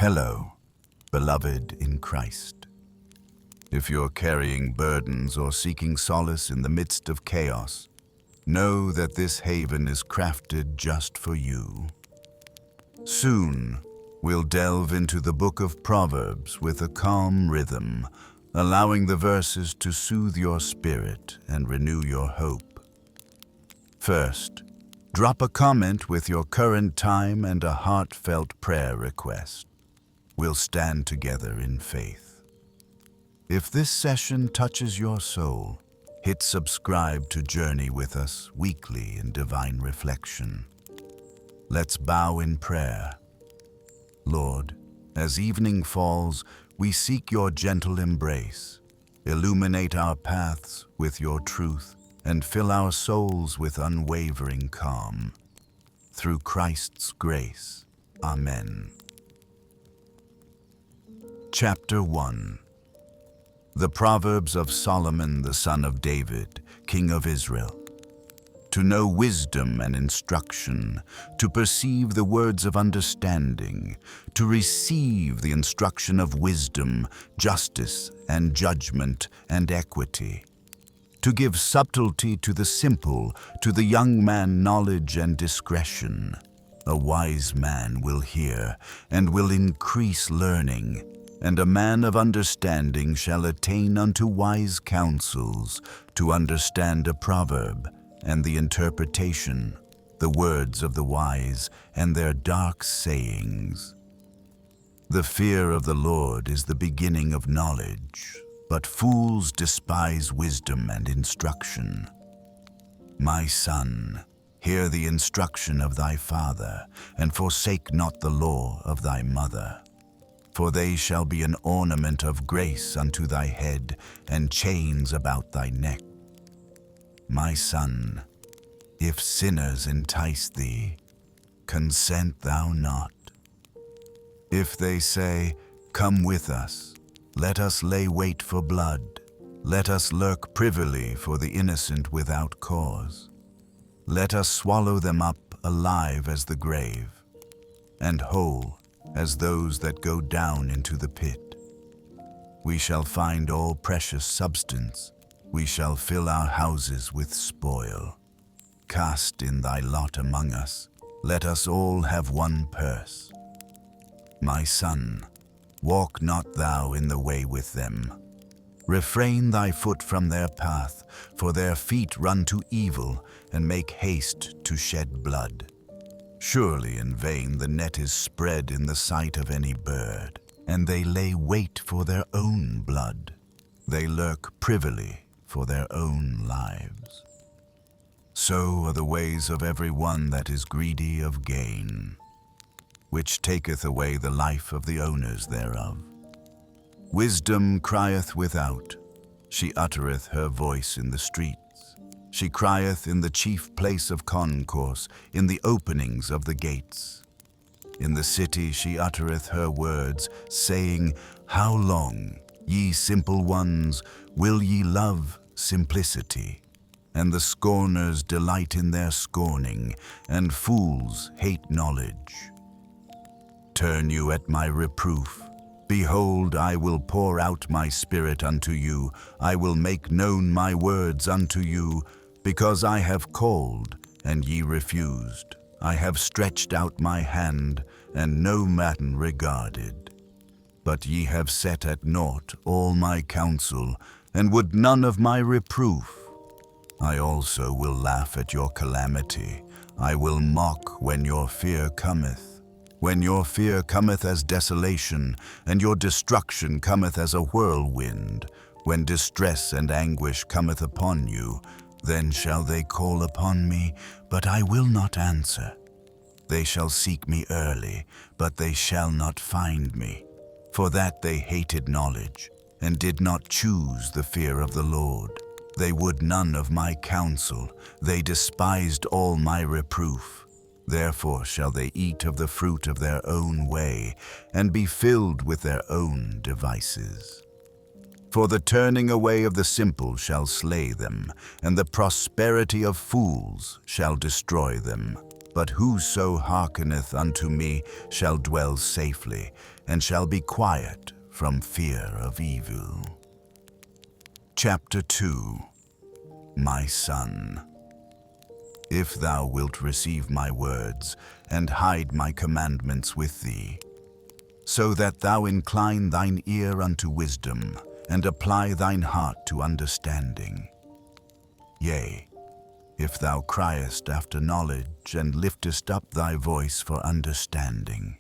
Hello, beloved in Christ. If you're carrying burdens or seeking solace in the midst of chaos, know that this haven is crafted just for you. Soon, we'll delve into the book of Proverbs with a calm rhythm, allowing the verses to soothe your spirit and renew your hope. First, drop a comment with your current time and a heartfelt prayer request. We'll stand together in faith. If this session touches your soul, hit subscribe to journey with us weekly in divine reflection. Let's bow in prayer. Lord, as evening falls, we seek your gentle embrace. Illuminate our paths with your truth and fill our souls with unwavering calm. Through Christ's grace. Amen. Chapter 1. The Proverbs of Solomon the son of David, king of Israel. To know wisdom and instruction, to perceive the words of understanding, to receive the instruction of wisdom, justice and judgment and equity. To give subtlety to the simple, to the young man knowledge and discretion. A wise man will hear and will increase learning, and a man of understanding shall attain unto wise counsels, to understand a proverb, and the interpretation, the words of the wise, and their dark sayings. The fear of the Lord is the beginning of knowledge, but fools despise wisdom and instruction. My son, hear the instruction of thy father, and forsake not the law of thy mother. For they shall be an ornament of grace unto thy head, and chains about thy neck. My son, if sinners entice thee, consent thou not. If they say, Come with us, let us lay wait for blood, let us lurk privily for the innocent without cause. Let us swallow them up alive as the grave, and whole as those that go down into the pit. We shall find all precious substance, we shall fill our houses with spoil. Cast in thy lot among us, let us all have one purse. My son, walk not thou in the way with them. Refrain thy foot from their path, for their feet run to evil, and make haste to shed blood. Surely in vain the net is spread in the sight of any bird, and they lay wait for their own blood. They lurk privily for their own lives. So are the ways of every one that is greedy of gain, which taketh away the life of the owners thereof. Wisdom crieth without, she uttereth her voice in the streets. She crieth in the chief place of concourse, in the openings of the gates. In the city she uttereth her words, saying, How long, ye simple ones, will ye love simplicity? And the scorners delight in their scorning, and fools hate knowledge. Turn you at my reproof. Behold, I will pour out my spirit unto you, I will make known my words unto you, because I have called, and ye refused. I have stretched out my hand, and no man regarded. But ye have set at naught all my counsel, and would none of my reproof. I also will laugh at your calamity. I will mock when your fear cometh. When your fear cometh as desolation, and your destruction cometh as a whirlwind, when distress and anguish cometh upon you, then shall they call upon me, but I will not answer. They shall seek me early, but they shall not find me. For that they hated knowledge, and did not choose the fear of the Lord. They would none of my counsel, they despised all my reproof. Therefore shall they eat of the fruit of their own way, and be filled with their own devices. For the turning away of the simple shall slay them, and the prosperity of fools shall destroy them. But whoso hearkeneth unto me shall dwell safely, and shall be quiet from fear of evil. Chapter 2. My son, if thou wilt receive my words, and hide my commandments with thee, so that thou incline thine ear unto wisdom, and apply thine heart to understanding. Yea, if thou criest after knowledge, and liftest up thy voice for understanding.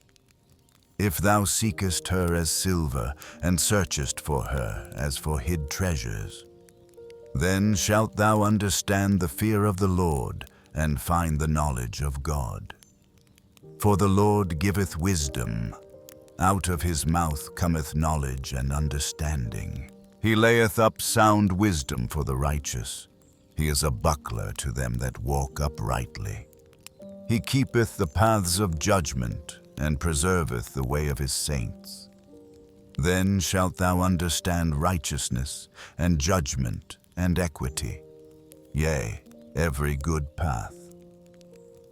If thou seekest her as silver, and searchest for her as for hid treasures, then shalt thou understand the fear of the Lord, and find the knowledge of God. For the Lord giveth wisdom, out of his mouth cometh knowledge and understanding. He layeth up sound wisdom for the righteous. He is a buckler to them that walk uprightly. He keepeth the paths of judgment, and preserveth the way of his saints. Then shalt thou understand righteousness, and judgment, and equity, yea, every good path.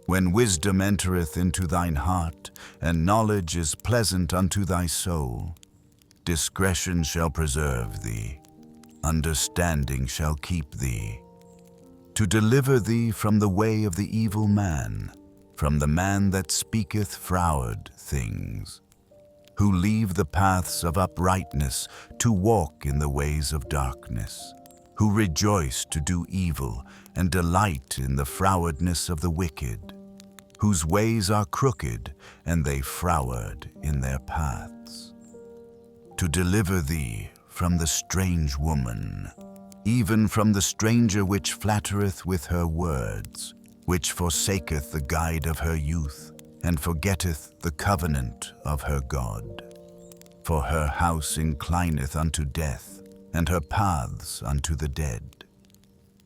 When wisdom entereth into thine heart, and knowledge is pleasant unto thy soul, discretion shall preserve thee, understanding shall keep thee, to deliver thee from the way of the evil man, from the man that speaketh froward things, who leave the paths of uprightness to walk in the ways of darkness, who rejoice to do evil and delight in the frowardness of the wicked, whose ways are crooked, and they froward in their paths. To deliver thee from the strange woman, even from the stranger which flattereth with her words, which forsaketh the guide of her youth, and forgetteth the covenant of her God. For her house inclineth unto death, and her paths unto the dead.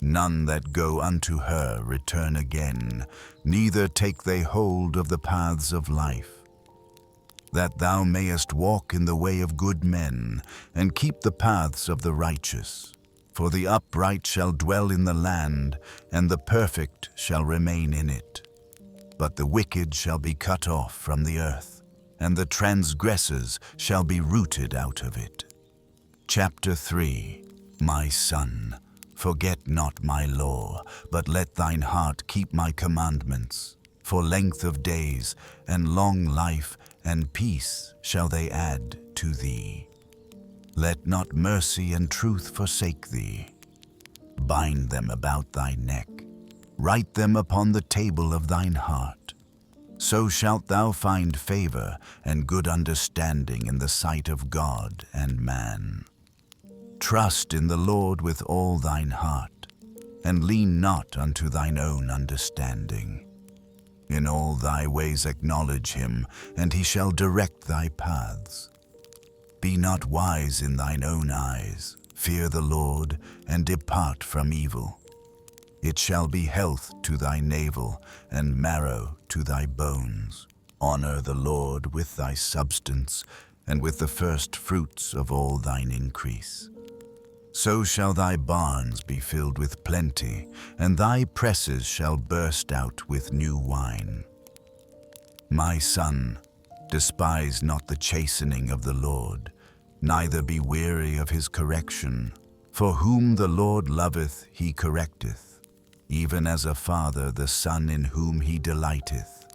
None that go unto her return again, neither take they hold of the paths of life. That thou mayest walk in the way of good men, and keep the paths of the righteous. For the upright shall dwell in the land, and the perfect shall remain in it. But the wicked shall be cut off from the earth, and the transgressors shall be rooted out of it. Chapter 3. My son, forget not my law, but let thine heart keep my commandments. For length of days, and long life, and peace shall they add to thee. Let not mercy and truth forsake thee. Bind them about thy neck, write them upon the table of thine heart. So shalt thou find favor and good understanding in the sight of God and man. Trust in the Lord with all thine heart, and lean not unto thine own understanding. In all thy ways acknowledge him, and he shall direct thy paths. Be not wise in thine own eyes. Fear the Lord, and depart from evil. It shall be health to thy navel, and marrow to thy bones. Honor the Lord with thy substance, and with the first fruits of all thine increase. So shall thy barns be filled with plenty, and thy presses shall burst out with new wine. My son, despise not the chastening of the Lord, neither be weary of his correction. For whom the Lord loveth, he correcteth, even as a father the son in whom he delighteth.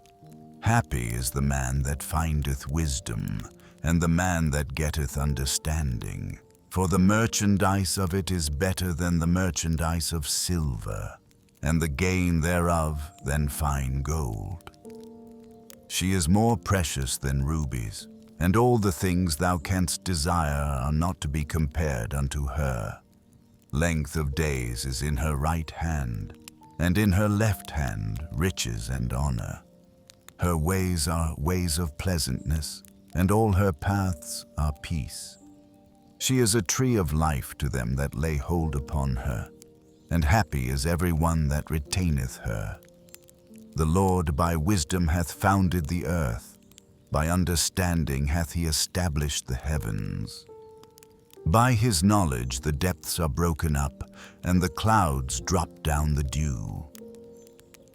Happy is the man that findeth wisdom, and the man that getteth understanding. For the merchandise of it is better than the merchandise of silver, and the gain thereof than fine gold. She is more precious than rubies, and all the things thou canst desire are not to be compared unto her. Length of days is in her right hand, and in her left hand riches and honor. Her ways are ways of pleasantness, and all her paths are peace. She is a tree of life to them that lay hold upon her, and happy is every one that retaineth her. The Lord by wisdom hath founded the earth, by understanding hath he established the heavens. By his knowledge the depths are broken up, and the clouds drop down the dew.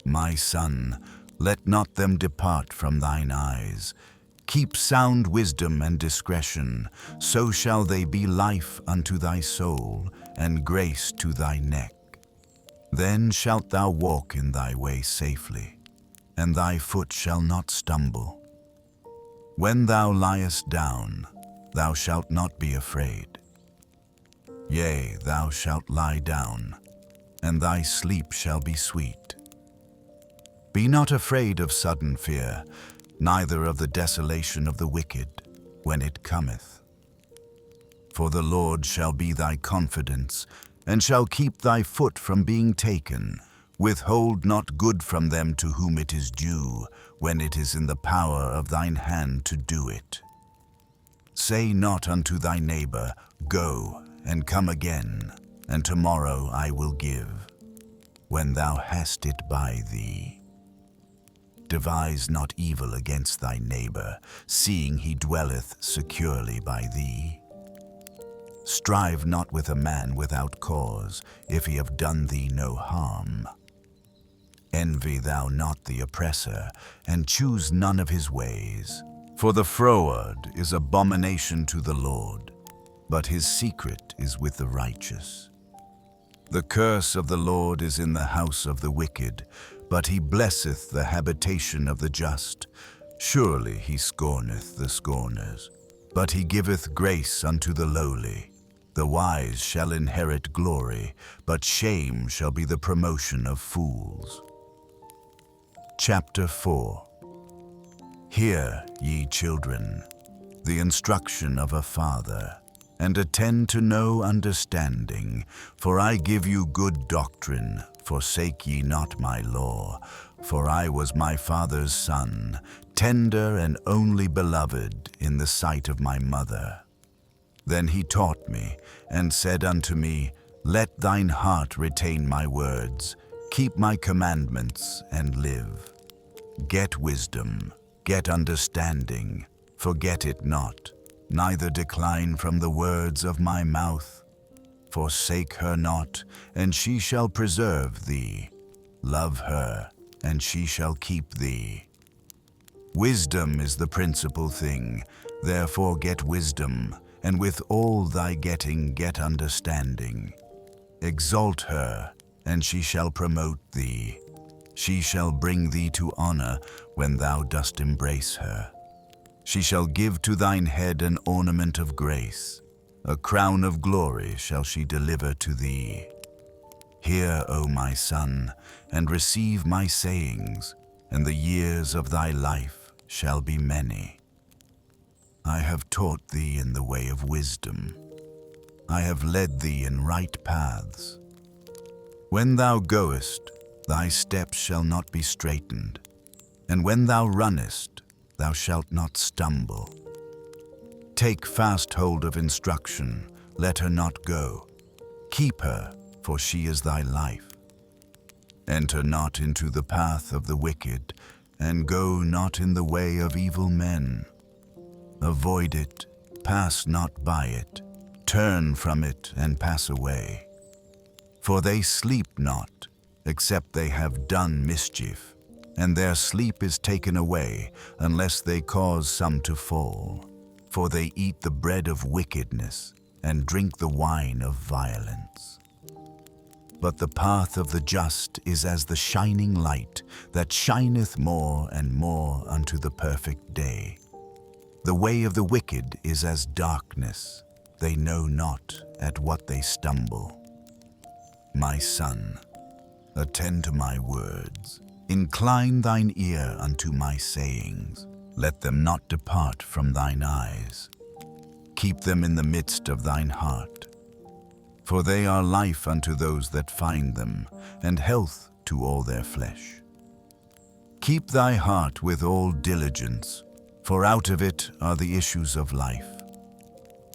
My son, let not them depart from thine eyes. Keep sound wisdom and discretion, so shall they be life unto thy soul, and grace to thy neck. Then shalt thou walk in thy way safely, and thy foot shall not stumble. When thou liest down, thou shalt not be afraid. Yea, thou shalt lie down, and thy sleep shall be sweet. Be not afraid of sudden fear, neither of the desolation of the wicked, when it cometh. For the Lord shall be thy confidence, and shall keep thy foot from being taken. Withhold not good from them to whom it is due, when it is in the power of thine hand to do it. Say not unto thy neighbor, Go, and come again, and tomorrow I will give, when thou hast it by thee. Devise not evil against thy neighbor, seeing he dwelleth securely by thee. Strive not with a man without cause, if he have done thee no harm. Envy thou not the oppressor, and choose none of his ways. For the froward is abomination to the Lord, but his secret is with the righteous. The curse of the Lord is in the house of the wicked, but he blesseth the habitation of the just. Surely he scorneth the scorners, but he giveth grace unto the lowly. The wise shall inherit glory, but shame shall be the promotion of fools. Chapter 4. Hear, ye children, the instruction of a father, and attend to know understanding, for I give you good doctrine. Forsake ye not my law, for I was my father's son, tender and only beloved in the sight of my mother. Then he taught me, and said unto me, Let thine heart retain my words, keep my commandments, and live. Get wisdom, get understanding, forget it not, neither decline from the words of my mouth. Forsake her not, and she shall preserve thee. Love her, and she shall keep thee. Wisdom is the principal thing, therefore get wisdom, and with all thy getting get understanding. Exalt her, and she shall promote thee. She shall bring thee to honor when thou dost embrace her. She shall give to thine head an ornament of grace. A crown of glory shall she deliver to thee. Hear, O my son, and receive my sayings, and the years of thy life shall be many. I have taught thee in the way of wisdom. I have led thee in right paths. When thou goest, thy steps shall not be straitened, and when thou runnest, thou shalt not stumble. Take fast hold of instruction, let her not go. Keep her, for she is thy life. Enter not into the path of the wicked, and go not in the way of evil men. Avoid it, pass not by it, turn from it and pass away. For they sleep not, except they have done mischief, and their sleep is taken away, unless they cause some to fall. For they eat the bread of wickedness, and drink the wine of violence. But the path of the just is as the shining light, that shineth more and more unto the perfect day. The way of the wicked is as darkness, they know not at what they stumble. My son, attend to my words, incline thine ear unto my sayings. Let them not depart from thine eyes. Keep them in the midst of thine heart. For they are life unto those that find them, and health to all their flesh. Keep thy heart with all diligence, for out of it are the issues of life.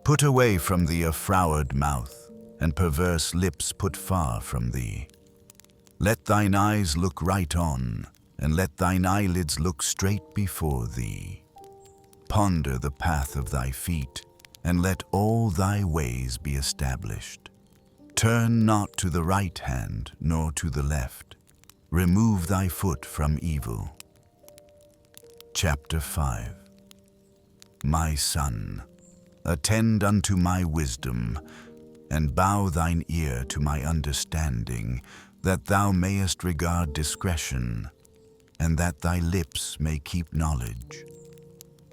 Put away from thee a froward mouth, and perverse lips put far from thee. Let thine eyes look right on, and let thine eyelids look straight before thee. Ponder the path of thy feet, and let all thy ways be established. Turn not to the right hand, nor to the left. Remove thy foot from evil. Chapter 5. My son, attend unto my wisdom, and bow thine ear to my understanding, that thou mayest regard discretion, and that thy lips may keep knowledge.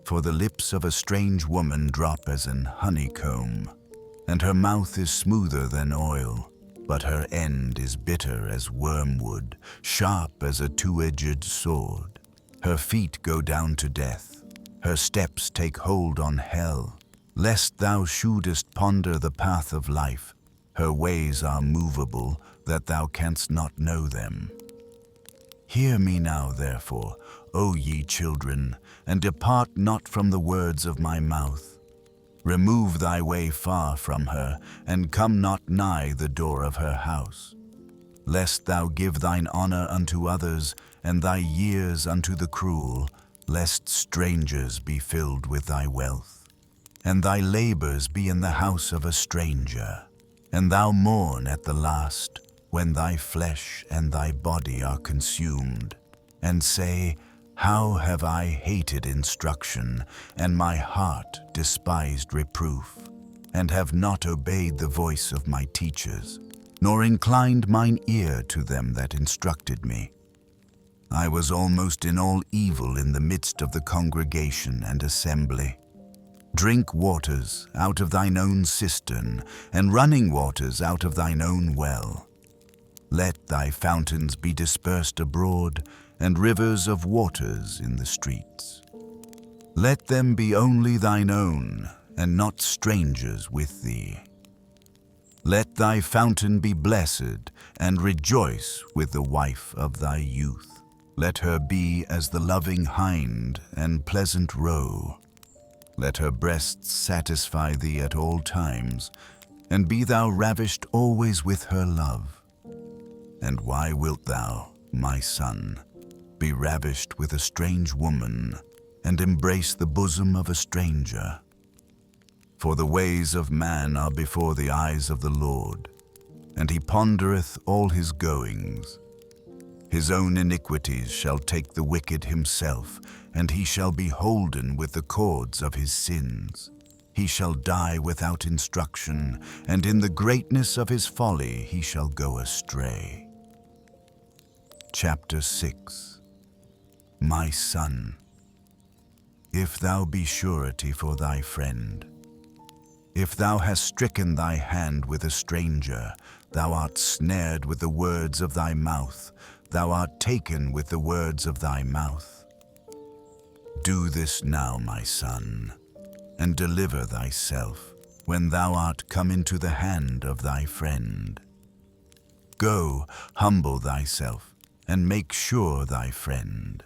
For the lips of a strange woman drop as an honeycomb, and her mouth is smoother than oil, but her end is bitter as wormwood, sharp as a two-edged sword. Her feet go down to death, her steps take hold on hell. Lest thou shouldest ponder the path of life, her ways are movable, that thou canst not know them. Hear me now, therefore, O ye children, and depart not from the words of my mouth. Remove thy way far from her, and come not nigh the door of her house. Lest thou give thine honor unto others, and thy years unto the cruel, lest strangers be filled with thy wealth, and thy labors be in the house of a stranger, and thou mourn at the last, when thy flesh and thy body are consumed, and say, How have I hated instruction, and my heart despised reproof, and have not obeyed the voice of my teachers, nor inclined mine ear to them that instructed me. I was almost in all evil in the midst of the congregation and assembly. Drink waters out of thine own cistern, and running waters out of thine own well. Let thy fountains be dispersed abroad, and rivers of waters in the streets. Let them be only thine own, and not strangers with thee. Let thy fountain be blessed, and rejoice with the wife of thy youth. Let her be as the loving hind and pleasant roe. Let her breasts satisfy thee at all times, and be thou ravished always with her love. And why wilt thou, my son, be ravished with a strange woman, and embrace the bosom of a stranger? For the ways of man are before the eyes of the Lord, and he pondereth all his goings. His own iniquities shall take the wicked himself, and he shall be holden with the cords of his sins. He shall die without instruction, and in the greatness of his folly he shall go astray. Chapter 6. My son, if thou be surety for thy friend, if thou hast stricken thy hand with a stranger, thou art snared with the words of thy mouth, thou art taken with the words of thy mouth. Do this now, my son, and deliver thyself, when thou art come into the hand of thy friend. Go, humble thyself, and make sure thy friend.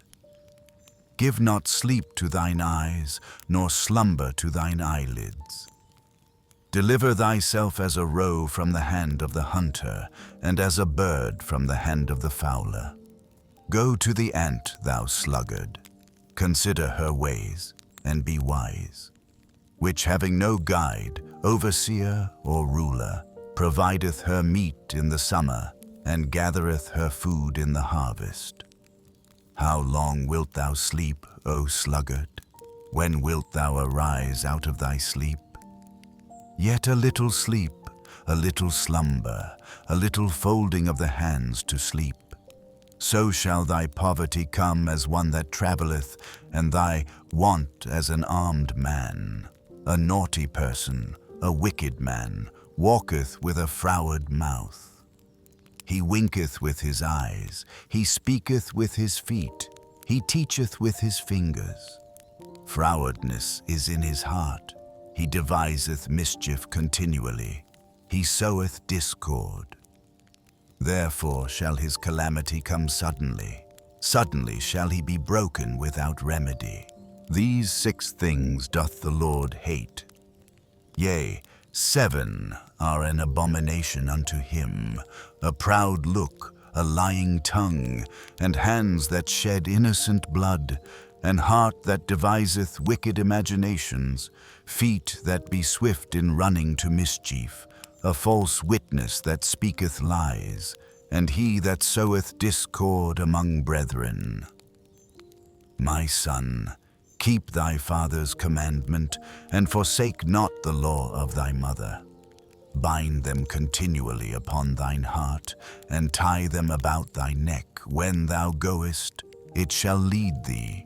Give not sleep to thine eyes, nor slumber to thine eyelids. Deliver thyself as a roe from the hand of the hunter, and as a bird from the hand of the fowler. Go to the ant, thou sluggard. Consider her ways, and be wise, which having no guide, overseer, or ruler, provideth her meat in the summer, and gathereth her food in the harvest. How long wilt thou sleep, O sluggard? When wilt thou arise out of thy sleep? Yet a little sleep, a little slumber, a little folding of the hands to sleep. So shall thy poverty come as one that travelleth, and thy want as an armed man. A naughty person, a wicked man, walketh with a froward mouth. He winketh with his eyes, he speaketh with his feet, he teacheth with his fingers. Frowardness is in his heart. He deviseth mischief continually. He soweth discord. Therefore shall his calamity come suddenly. Suddenly shall he be broken without remedy. These 6 things doth the Lord hate. Yea, 7 are an abomination unto him: a proud look, a lying tongue, and hands that shed innocent blood, an heart that deviseth wicked imaginations, feet that be swift in running to mischief, a false witness that speaketh lies, and he that soweth discord among brethren. My son, Keep thy father's commandment, and forsake not the law of thy mother. Bind them continually upon thine heart, and tie them about thy neck. When thou goest, it shall lead thee.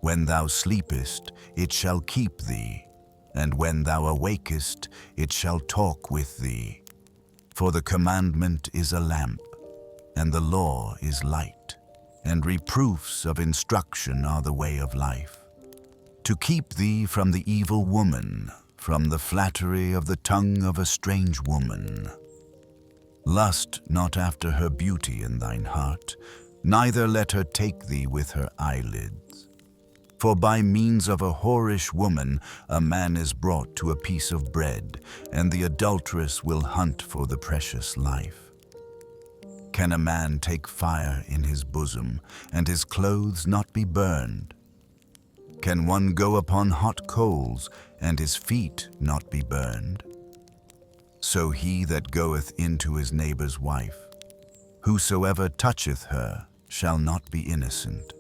When thou sleepest, it shall keep thee. And when thou awakest, it shall talk with thee. For the commandment is a lamp, and the law is light, and reproofs of instruction are the way of life. To keep thee from the evil woman, from the flattery of the tongue of a strange woman. Lust not after her beauty in thine heart, neither let her take thee with her eyelids. For by means of a whorish woman a man is brought to a piece of bread, and the adulteress will hunt for the precious life. Can a man take fire in his bosom, and his clothes not be burned? Can one go upon hot coals, and his feet not be burned? So he that goeth into his neighbor's wife, whosoever toucheth her, shall not be innocent.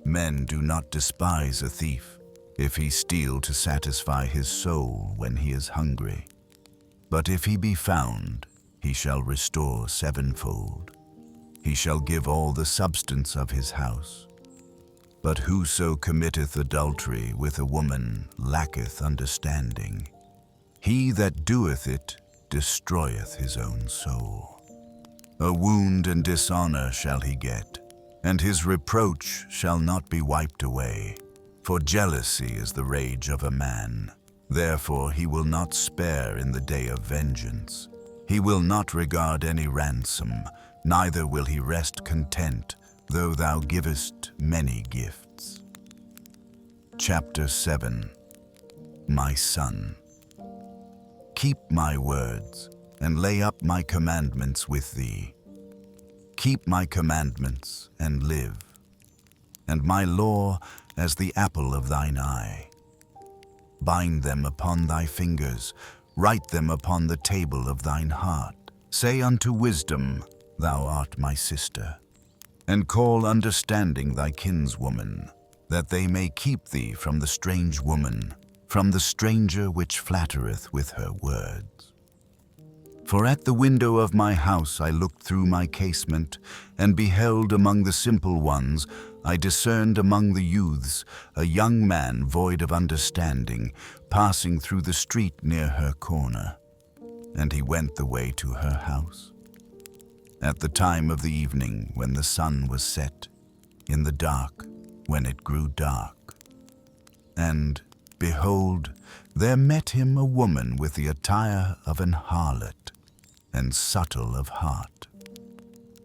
Men do not despise a thief, if he steal to satisfy his soul when he is hungry. But if he be found, he shall restore sevenfold. He shall give all the substance of his house. But whoso committeth adultery with a woman lacketh understanding. He that doeth it destroyeth his own soul. A wound and dishonor shall he get, and his reproach shall not be wiped away. For jealousy is the rage of a man. Therefore he will not spare in the day of vengeance. He will not regard any ransom, neither will he rest content, though thou givest many gifts. Chapter 7. My son, keep my words, and lay up my commandments with thee. Keep my commandments, and live, and my law as the apple of thine eye. Bind them upon thy fingers, write them upon the table of thine heart. Say unto wisdom, Thou art my sister, and call understanding thy kinswoman, that they may keep thee from the strange woman, from the stranger which flattereth with her words. For at the window of my house I looked through my casement, and beheld among the simple ones, I discerned among the youths a young man void of understanding, passing through the street near her corner. And he went the way to her house. At the time of the evening, when the sun was set, in the dark, when it grew dark. And, behold, there met him a woman with the attire of an harlot, and subtle of heart.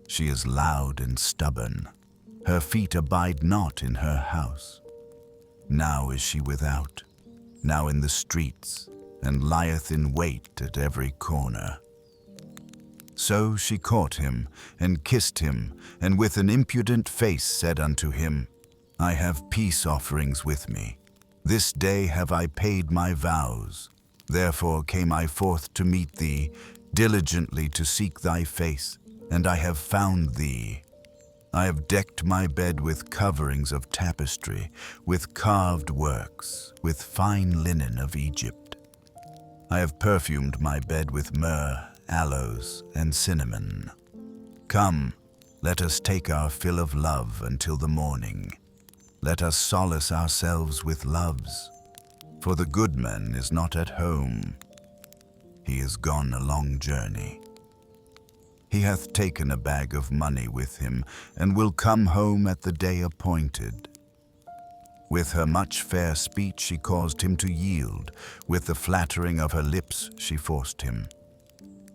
She is loud and stubborn. Her feet abide not in her house. Now is she without, now in the streets, and lieth in wait at every corner. So she caught him, and kissed him, and with an impudent face said unto him, I have peace offerings with me. This day have I paid my vows. Therefore came I forth to meet thee, diligently to seek thy face, and I have found thee. I have decked my bed with coverings of tapestry, with carved works, with fine linen of Egypt. I have perfumed my bed with myrrh, aloes, and cinnamon. Come, let us take our fill of love until the morning. Let us solace ourselves with loves, for the good man is not at home. He is gone a long journey. He hath taken a bag of money with him, and will come home at the day appointed. With her much fair speech she caused him to yield, with the flattering of her lips she forced him.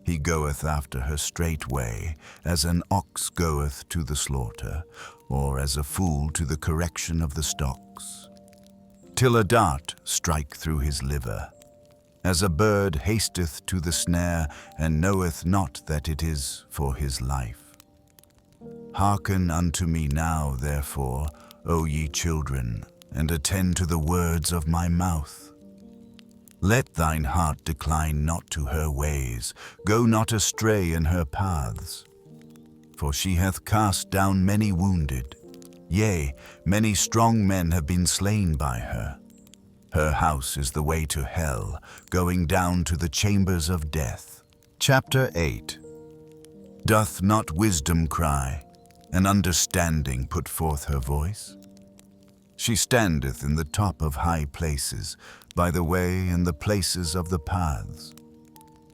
He goeth after her straightway, as an ox goeth to the slaughter, or as a fool to the correction of the stocks, till a dart strike through his liver, as a bird hasteth to the snare, and knoweth not that it is for his life. Hearken unto me now, therefore, O ye children, and attend to the words of my mouth. Let thine heart decline not to her ways, go not astray in her paths. For she hath cast down many wounded, Yea, many strong men have been slain by her. Her house is the way to hell, going down to the chambers of death. Chapter 8. Doth not wisdom cry, and understanding put forth her voice? She standeth in the top of high places, by the way and the places of the paths.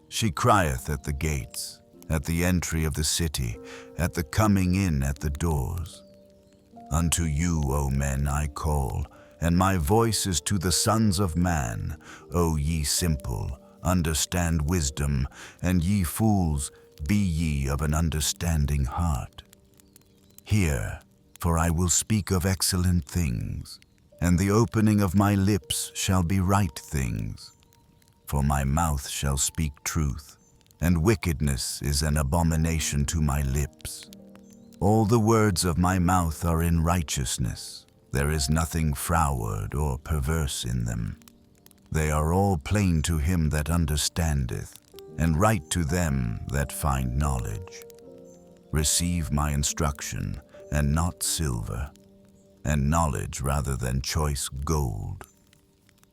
She crieth at the gates, at the entry of the city, at the coming in at the doors. Unto you, O men, I call, and my voice is to the sons of man. O ye simple, understand wisdom, and ye fools, be ye of an understanding heart. Hear, for I will speak of excellent things, and the opening of my lips shall be right things. For my mouth shall speak truth, and wickedness is an abomination to my lips. All the words of my mouth are in righteousness. There is nothing froward or perverse in them. They are all plain to him that understandeth, and right to them that find knowledge. Receive my instruction, and not silver, and knowledge rather than choice gold.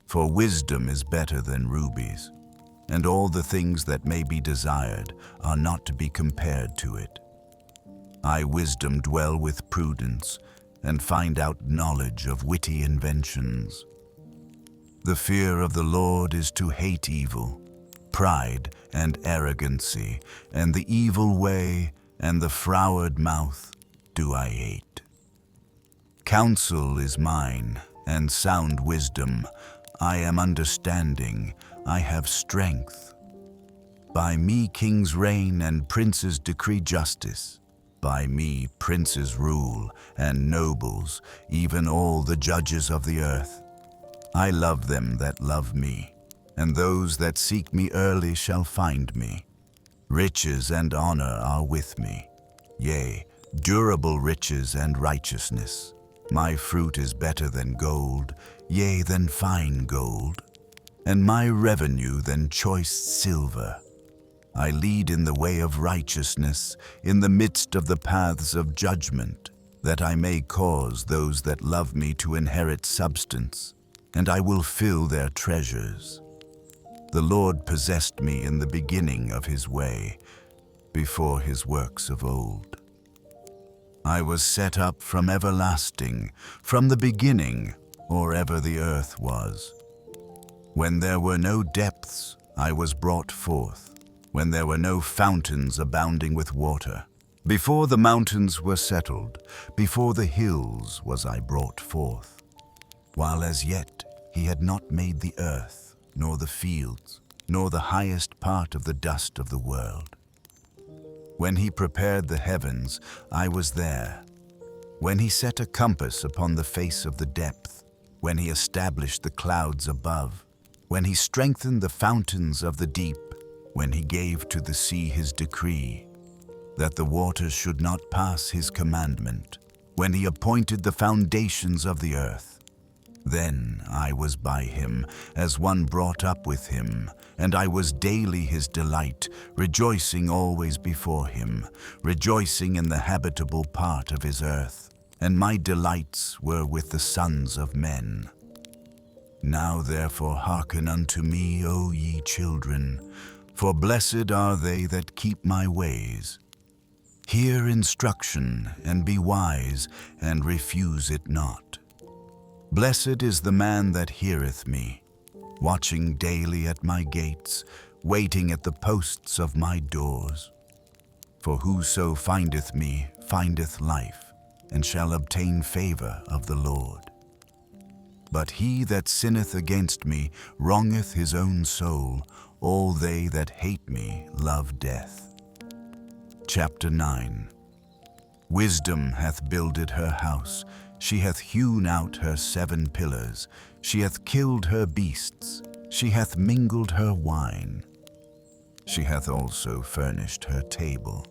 For wisdom is better than rubies, and all the things that may be desired are not to be compared to it. I, wisdom, dwell with prudence, and find out knowledge of witty inventions. The fear of the Lord is to hate evil, pride and arrogancy, and the evil way and the froward mouth do I hate. Counsel is mine, and sound wisdom. I am understanding, I have strength. By me kings reign and princes decree justice. By me princes rule, and nobles, even all the judges of the earth. I love them that love me, and those that seek me early shall find me. Riches and honor are with me, yea, durable riches and righteousness. My fruit is better than gold, yea, than fine gold, and my revenue than choice silver. I lead in the way of righteousness, in the midst of the paths of judgment, that I may cause those that love me to inherit substance, and I will fill their treasures. The Lord possessed me in the beginning of his way, before his works of old. I was set up from everlasting, from the beginning, or ever the earth was. When there were no depths, I was brought forth. When there were no fountains abounding with water. Before the mountains were settled, before the hills was I brought forth. While as yet he had not made the earth, nor the fields, nor the highest part of the dust of the world. When he prepared the heavens, I was there. When he set a compass upon the face of the depth, when he established the clouds above, when he strengthened the fountains of the deep, when he gave to the sea his decree, that the waters should not pass his commandment, when he appointed the foundations of the earth. Then I was by him, as one brought up with him, and I was daily his delight, rejoicing always before him, rejoicing in the habitable part of his earth, and my delights were with the sons of men. Now therefore hearken unto me, O ye children, for blessed are they that keep my ways. Hear instruction, and be wise, and refuse it not. Blessed is the man that heareth me, watching daily at my gates, waiting at the posts of my doors. For whoso findeth me findeth life, and shall obtain favor of the Lord. But he that sinneth against me wrongeth his own soul. All they that hate me love death. Chapter 9. Wisdom hath builded her house, she hath hewn out her 7 pillars, she hath killed her beasts, she hath mingled her wine. She hath also furnished her table.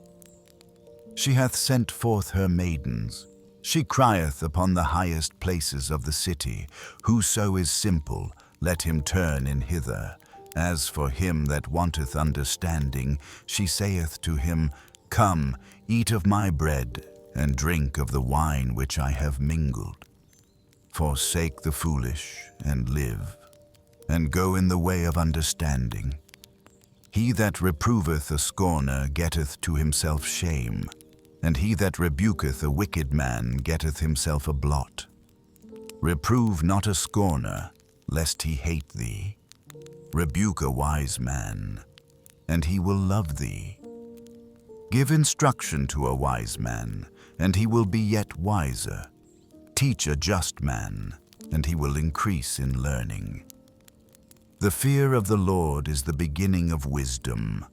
She hath sent forth her maidens, she crieth upon the highest places of the city. Whoso is simple, let him turn in hither. As for him that wanteth understanding, she saith to him, Come, eat of my bread, and drink of the wine which I have mingled. Forsake the foolish, and live, and go in the way of understanding. He that reproveth a scorner getteth to himself shame, and he that rebuketh a wicked man getteth himself a blot. Reprove not a scorner, lest he hate thee. Rebuke a wise man, and he will love thee. Give instruction to a wise man, and he will be yet wiser. Teach a just man, and he will increase in learning. The fear of the Lord is the beginning of wisdom,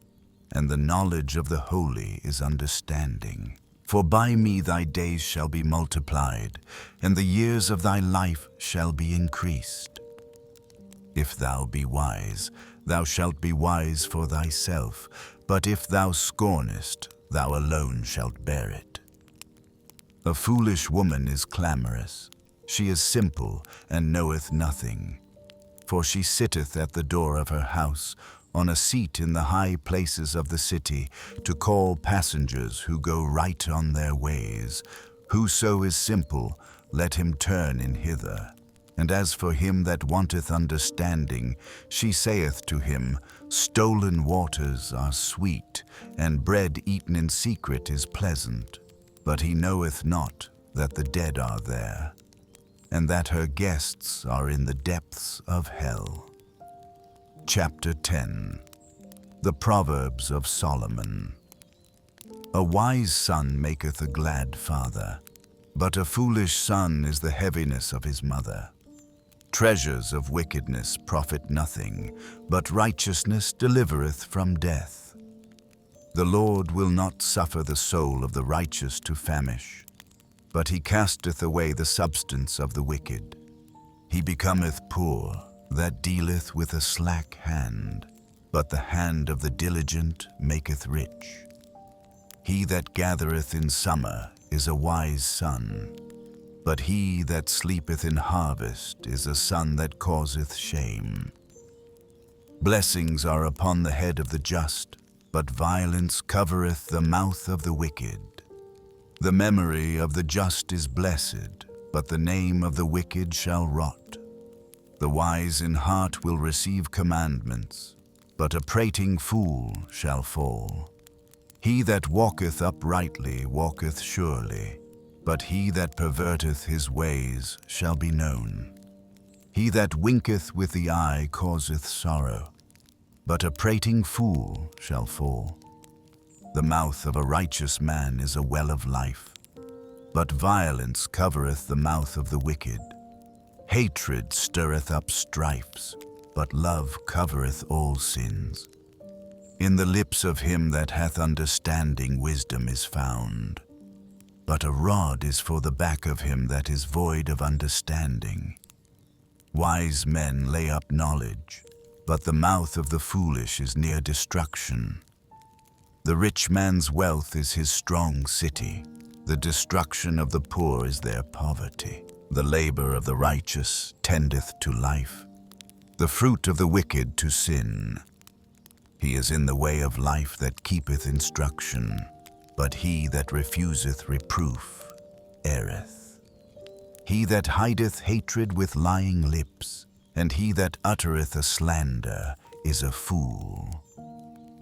and the knowledge of the holy is understanding. For by me thy days shall be multiplied, and the years of thy life shall be increased. If thou be wise, thou shalt be wise for thyself, but if thou scornest, thou alone shalt bear it. A foolish woman is clamorous. She is simple, and knoweth nothing. For she sitteth at the door of her house, on a seat in the high places of the city, to call passengers who go right on their ways. Whoso is simple, let him turn in hither. And as for him that wanteth understanding, she saith to him, Stolen waters are sweet, and bread eaten in secret is pleasant. But he knoweth not that the dead are there, and that her guests are in the depths of hell. Chapter 10. The Proverbs of Solomon. A wise son maketh a glad father, but a foolish son is the heaviness of his mother. Treasures of wickedness profit nothing, but righteousness delivereth from death. The Lord will not suffer the soul of the righteous to famish, but he casteth away the substance of the wicked. He becometh poor that dealeth with a slack hand, but the hand of the diligent maketh rich. He that gathereth in summer is a wise son, but he that sleepeth in harvest is a son that causeth shame. Blessings are upon the head of the just, but violence covereth the mouth of the wicked. The memory of the just is blessed, but the name of the wicked shall rot. The wise in heart will receive commandments, but a prating fool shall fall. He that walketh uprightly walketh surely, but he that perverteth his ways shall be known. He that winketh with the eye causeth sorrow, but a prating fool shall fall. The mouth of a righteous man is a well of life, but violence covereth the mouth of the wicked. Hatred stirreth up strifes, but love covereth all sins. In the lips of him that hath understanding wisdom is found, but a rod is for the back of him that is void of understanding. Wise men lay up knowledge, but the mouth of the foolish is near destruction. The rich man's wealth is his strong city. The destruction of the poor is their poverty. The labor of the righteous tendeth to life, the fruit of the wicked to sin. He is in the way of life that keepeth instruction, but he that refuseth reproof erreth. He that hideth hatred with lying lips, and he that uttereth a slander is a fool.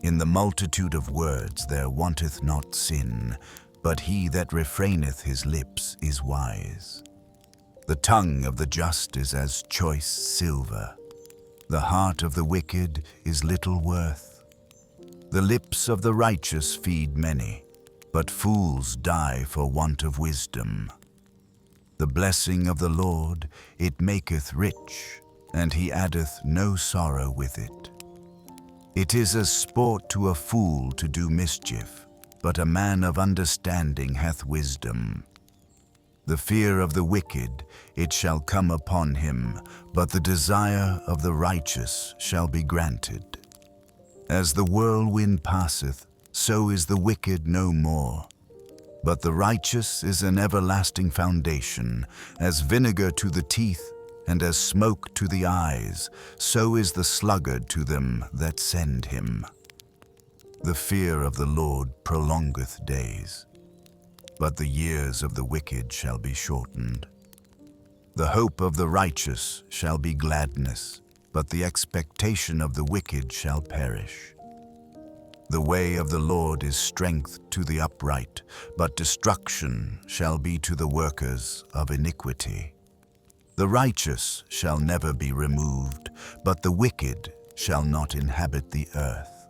In the multitude of words there wanteth not sin, but he that refraineth his lips is wise. The tongue of the just is as choice silver. The heart of the wicked is little worth. The lips of the righteous feed many, but fools die for want of wisdom. The blessing of the Lord, it maketh rich, and he addeth no sorrow with it. It is as sport to a fool to do mischief, but a man of understanding hath wisdom. The fear of the wicked, it shall come upon him, but the desire of the righteous shall be granted. As the whirlwind passeth, so is the wicked no more. But the righteous is an everlasting foundation. As vinegar to the teeth, and as smoke to the eyes, so is the sluggard to them that send him. The fear of the Lord prolongeth days. but the years of the wicked shall be shortened. The hope of the righteous shall be gladness, but the expectation of the wicked shall perish. The way of the Lord is strength to the upright, but destruction shall be to the workers of iniquity. The righteous shall never be removed, but the wicked shall not inhabit the earth.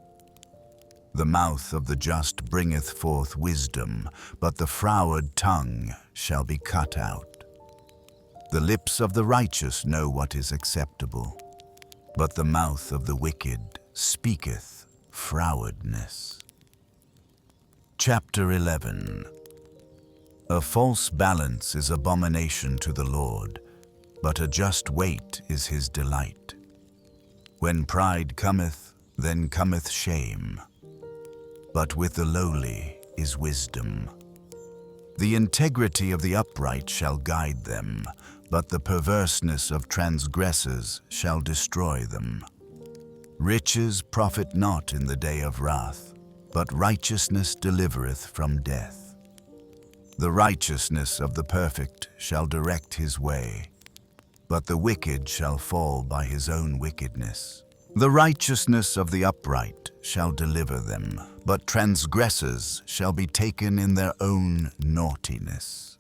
The mouth of the just bringeth forth wisdom, but the froward tongue shall be cut out. The lips of the righteous know what is acceptable, but the mouth of the wicked speaketh frowardness. Chapter 11. A false balance is abomination to the Lord, but a just weight is his delight. When pride cometh, then cometh shame, but with the lowly is wisdom. The integrity of the upright shall guide them, but the perverseness of transgressors shall destroy them. Riches profit not in the day of wrath, but righteousness delivereth from death. The righteousness of the perfect shall direct his way, but the wicked shall fall by his own wickedness. The righteousness of the upright shall deliver them, but transgressors shall be taken in their own naughtiness.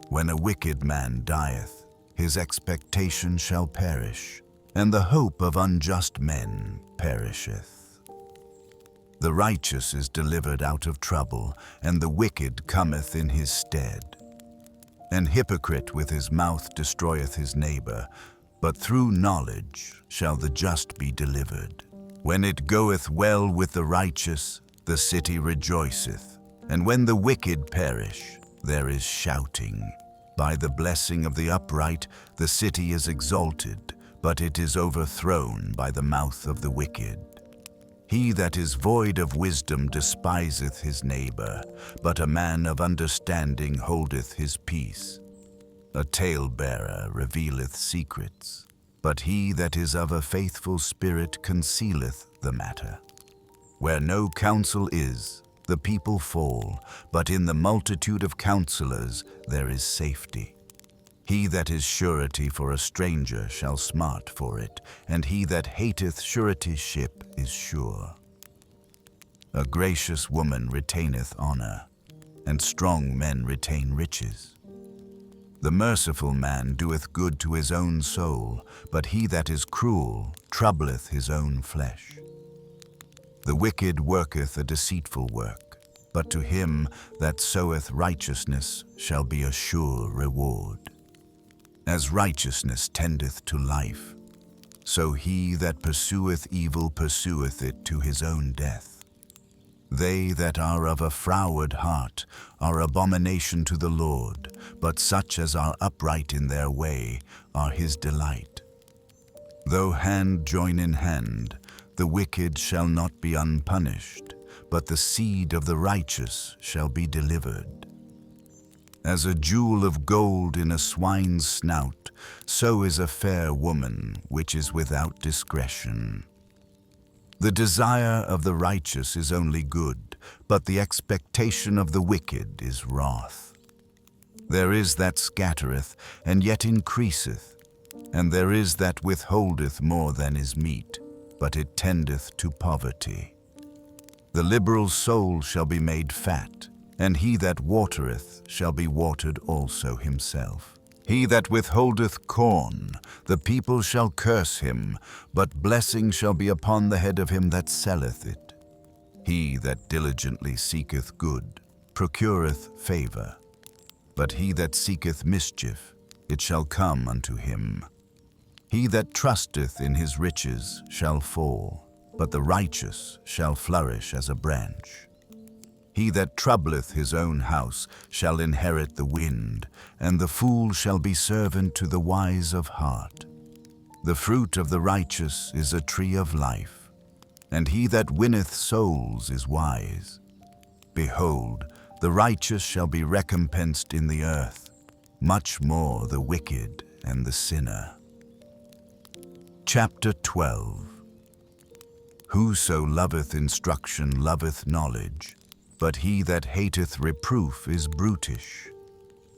When a wicked man dieth, his expectation shall perish, and the hope of unjust men perisheth. The righteous is delivered out of trouble, and the wicked cometh in his stead. An hypocrite with his mouth destroyeth his neighbor, but through knowledge shall the just be delivered. When it goeth well with the righteous, the city rejoiceth, and when the wicked perish, there is shouting. By the blessing of the upright, the city is exalted, but it is overthrown by the mouth of the wicked. He that is void of wisdom despiseth his neighbor, but a man of understanding holdeth his peace. A talebearer revealeth secrets, but he that is of a faithful spirit concealeth the matter. Where no counsel is, the people fall, but in the multitude of counselors there is safety. He that is surety for a stranger shall smart for it, and he that hateth suretyship is sure. A gracious woman retaineth honor, and strong men retain riches. The merciful man doeth good to his own soul, but he that is cruel troubleth his own flesh. The wicked worketh a deceitful work, but to him that soweth righteousness shall be a sure reward. As righteousness tendeth to life, so he that pursueth evil pursueth it to his own death. They that are of a froward heart are abomination to the Lord, but such as are upright in their way are his delight. Though hand join in hand, the wicked shall not be unpunished, but the seed of the righteous shall be delivered. As a jewel of gold in a swine's snout, so is a fair woman which is without discretion. The desire of the righteous is only good, but the expectation of the wicked is wrath. There is that scattereth, and yet increaseth, and there is that withholdeth more than is meet, but it tendeth to poverty. The liberal soul shall be made fat, and he that watereth shall be watered also himself. He that withholdeth corn, the people shall curse him, but blessing shall be upon the head of him that selleth it. He that diligently seeketh good procureth favor, but he that seeketh mischief, it shall come unto him. He that trusteth in his riches shall fall, but the righteous shall flourish as a branch. He that troubleth his own house shall inherit the wind, and the fool shall be servant to the wise of heart. The fruit of the righteous is a tree of life, and he that winneth souls is wise. Behold, the righteous shall be recompensed in the earth, much more the wicked and the sinner. Chapter 12. Whoso loveth instruction loveth knowledge, but he that hateth reproof is brutish.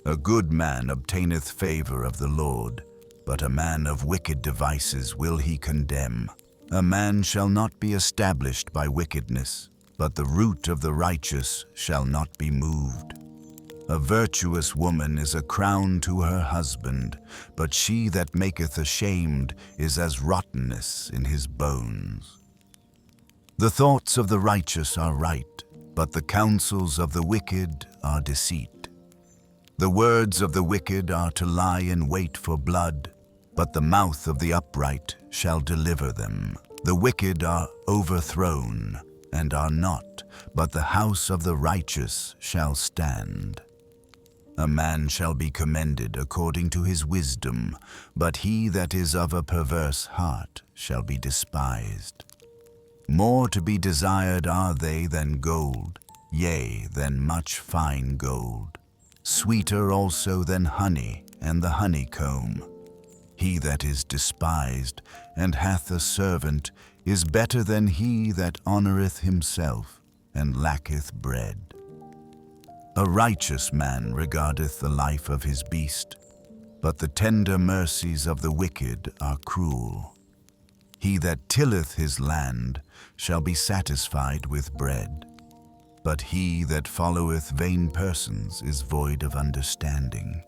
A good man obtaineth favor of the Lord, but a man of wicked devices will he condemn. A man shall not be established by wickedness, but the root of the righteous shall not be moved. A virtuous woman is a crown to her husband, but she that maketh ashamed is as rottenness in his bones. The thoughts of the righteous are right, but the counsels of the wicked are deceit. The words of the wicked are to lie in wait for blood, but the mouth of the upright shall deliver them. The wicked are overthrown and are not, but the house of the righteous shall stand. A man shall be commended according to his wisdom, but he that is of a perverse heart shall be despised. More to be desired are they than gold, yea, than much fine gold. Sweeter also than honey and the honeycomb. He that is despised and hath a servant is better than he that honoureth himself and lacketh bread. A righteous man regardeth the life of his beast, but the tender mercies of the wicked are cruel. He that tilleth his land shall be satisfied with bread, but he that followeth vain persons is void of understanding.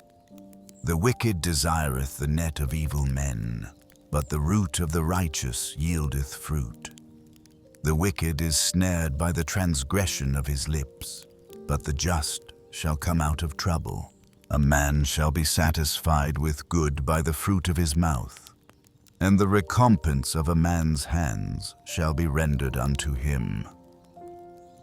The wicked desireth the net of evil men, but the root of the righteous yieldeth fruit. The wicked is snared by the transgression of his lips, but the just shall come out of trouble. A man shall be satisfied with good by the fruit of his mouth, and the recompense of a man's hands shall be rendered unto him.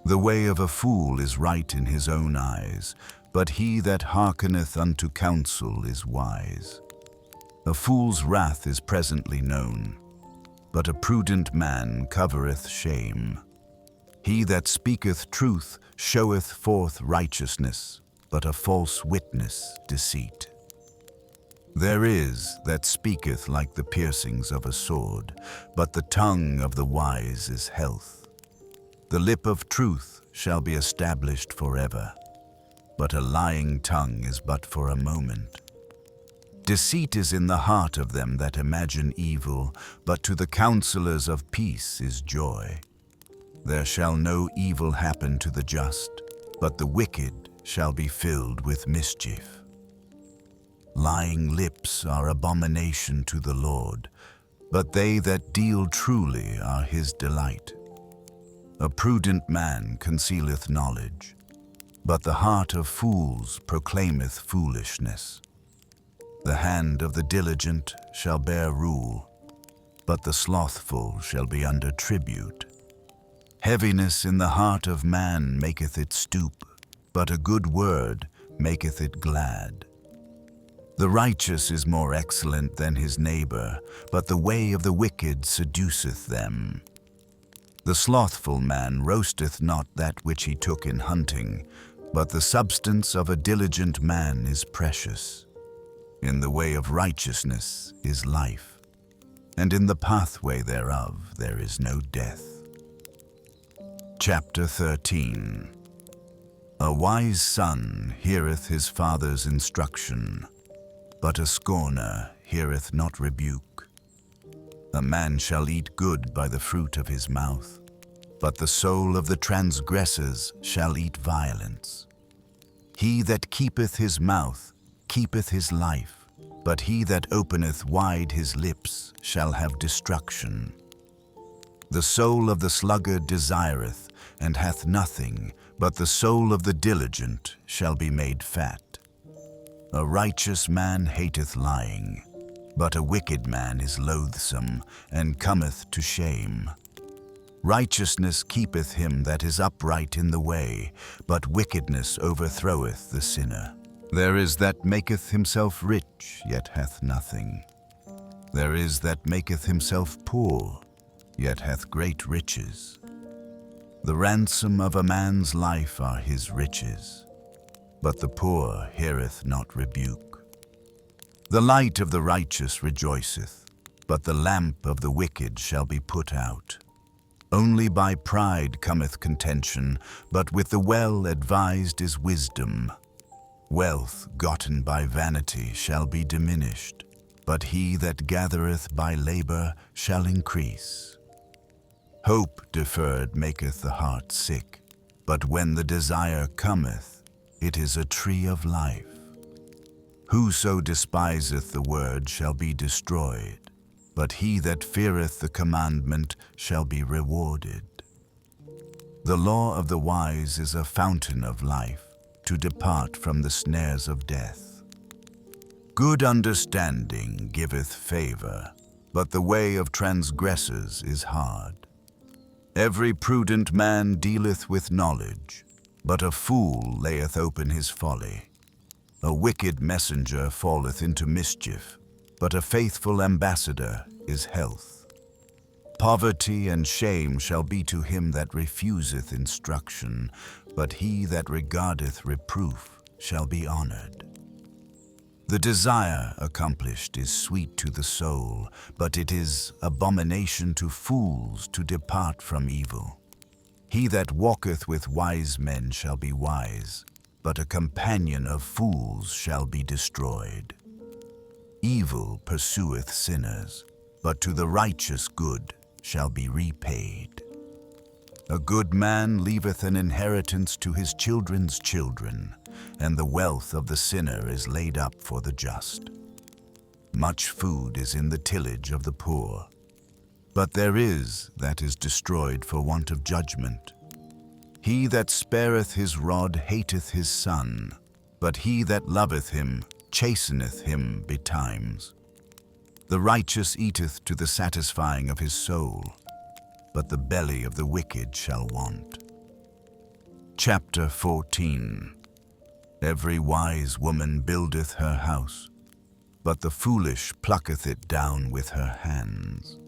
The way of a fool is right in his own eyes, but he that hearkeneth unto counsel is wise. A fool's wrath is presently known, but a prudent man covereth shame. He that speaketh truth showeth forth righteousness, but a false witness deceit. There is that speaketh like the piercings of a sword, but the tongue of the wise is health. The lip of truth shall be established forever, but a lying tongue is but for a moment. Deceit is in the heart of them that imagine evil, but to the counselors of peace is joy. There shall no evil happen to the just, but the wicked shall be filled with mischief. Lying lips are abomination to the Lord, but they that deal truly are his delight. A prudent man concealeth knowledge, but the heart of fools proclaimeth foolishness. The hand of the diligent shall bear rule, but the slothful shall be under tribute. Heaviness in the heart of man maketh it stoop, but a good word maketh it glad. The righteous is more excellent than his neighbor, but the way of the wicked seduceth them. The slothful man roasteth not that which he took in hunting, but the substance of a diligent man is precious. In the way of righteousness is life, and in the pathway thereof there is no death. Chapter 13. A wise son heareth his father's instruction, but a scorner heareth not rebuke. A man shall eat good by the fruit of his mouth, but the soul of the transgressors shall eat violence. He that keepeth his mouth keepeth his life, but he that openeth wide his lips shall have destruction. The soul of the sluggard desireth, and hath nothing, but the soul of the diligent shall be made fat. A righteous man hateth lying, but a wicked man is loathsome, and cometh to shame. Righteousness keepeth him that is upright in the way, but wickedness overthroweth the sinner. There is that maketh himself rich, yet hath nothing. There is that maketh himself poor, yet hath great riches. The ransom of a man's life are his riches, but the poor heareth not rebuke. The light of the righteous rejoiceth, but the lamp of the wicked shall be put out. Only by pride cometh contention, but with the well-advised is wisdom. Wealth gotten by vanity shall be diminished, but he that gathereth by labor shall increase. Hope deferred maketh the heart sick, but when the desire cometh, it is a tree of life. Whoso despiseth the word shall be destroyed, but he that feareth the commandment shall be rewarded. The law of the wise is a fountain of life, to depart from the snares of death. Good understanding giveth favor, but the way of transgressors is hard. Every prudent man dealeth with knowledge, but a fool layeth open his folly. A wicked messenger falleth into mischief, but a faithful ambassador is health. Poverty and shame shall be to him that refuseth instruction, but he that regardeth reproof shall be honored. The desire accomplished is sweet to the soul, but it is abomination to fools to depart from evil. He that walketh with wise men shall be wise, but a companion of fools shall be destroyed. Evil pursueth sinners, but to the righteous good shall be repaid. A good man leaveth an inheritance to his children's children, and the wealth of the sinner is laid up for the just. Much food is in the tillage of the poor, but there is that is destroyed for want of judgment. He that spareth his rod hateth his son, but he that loveth him chasteneth him betimes. The righteous eateth to the satisfying of his soul, but the belly of the wicked shall want. Chapter 14. Every wise woman buildeth her house, but the foolish plucketh it down with her hands.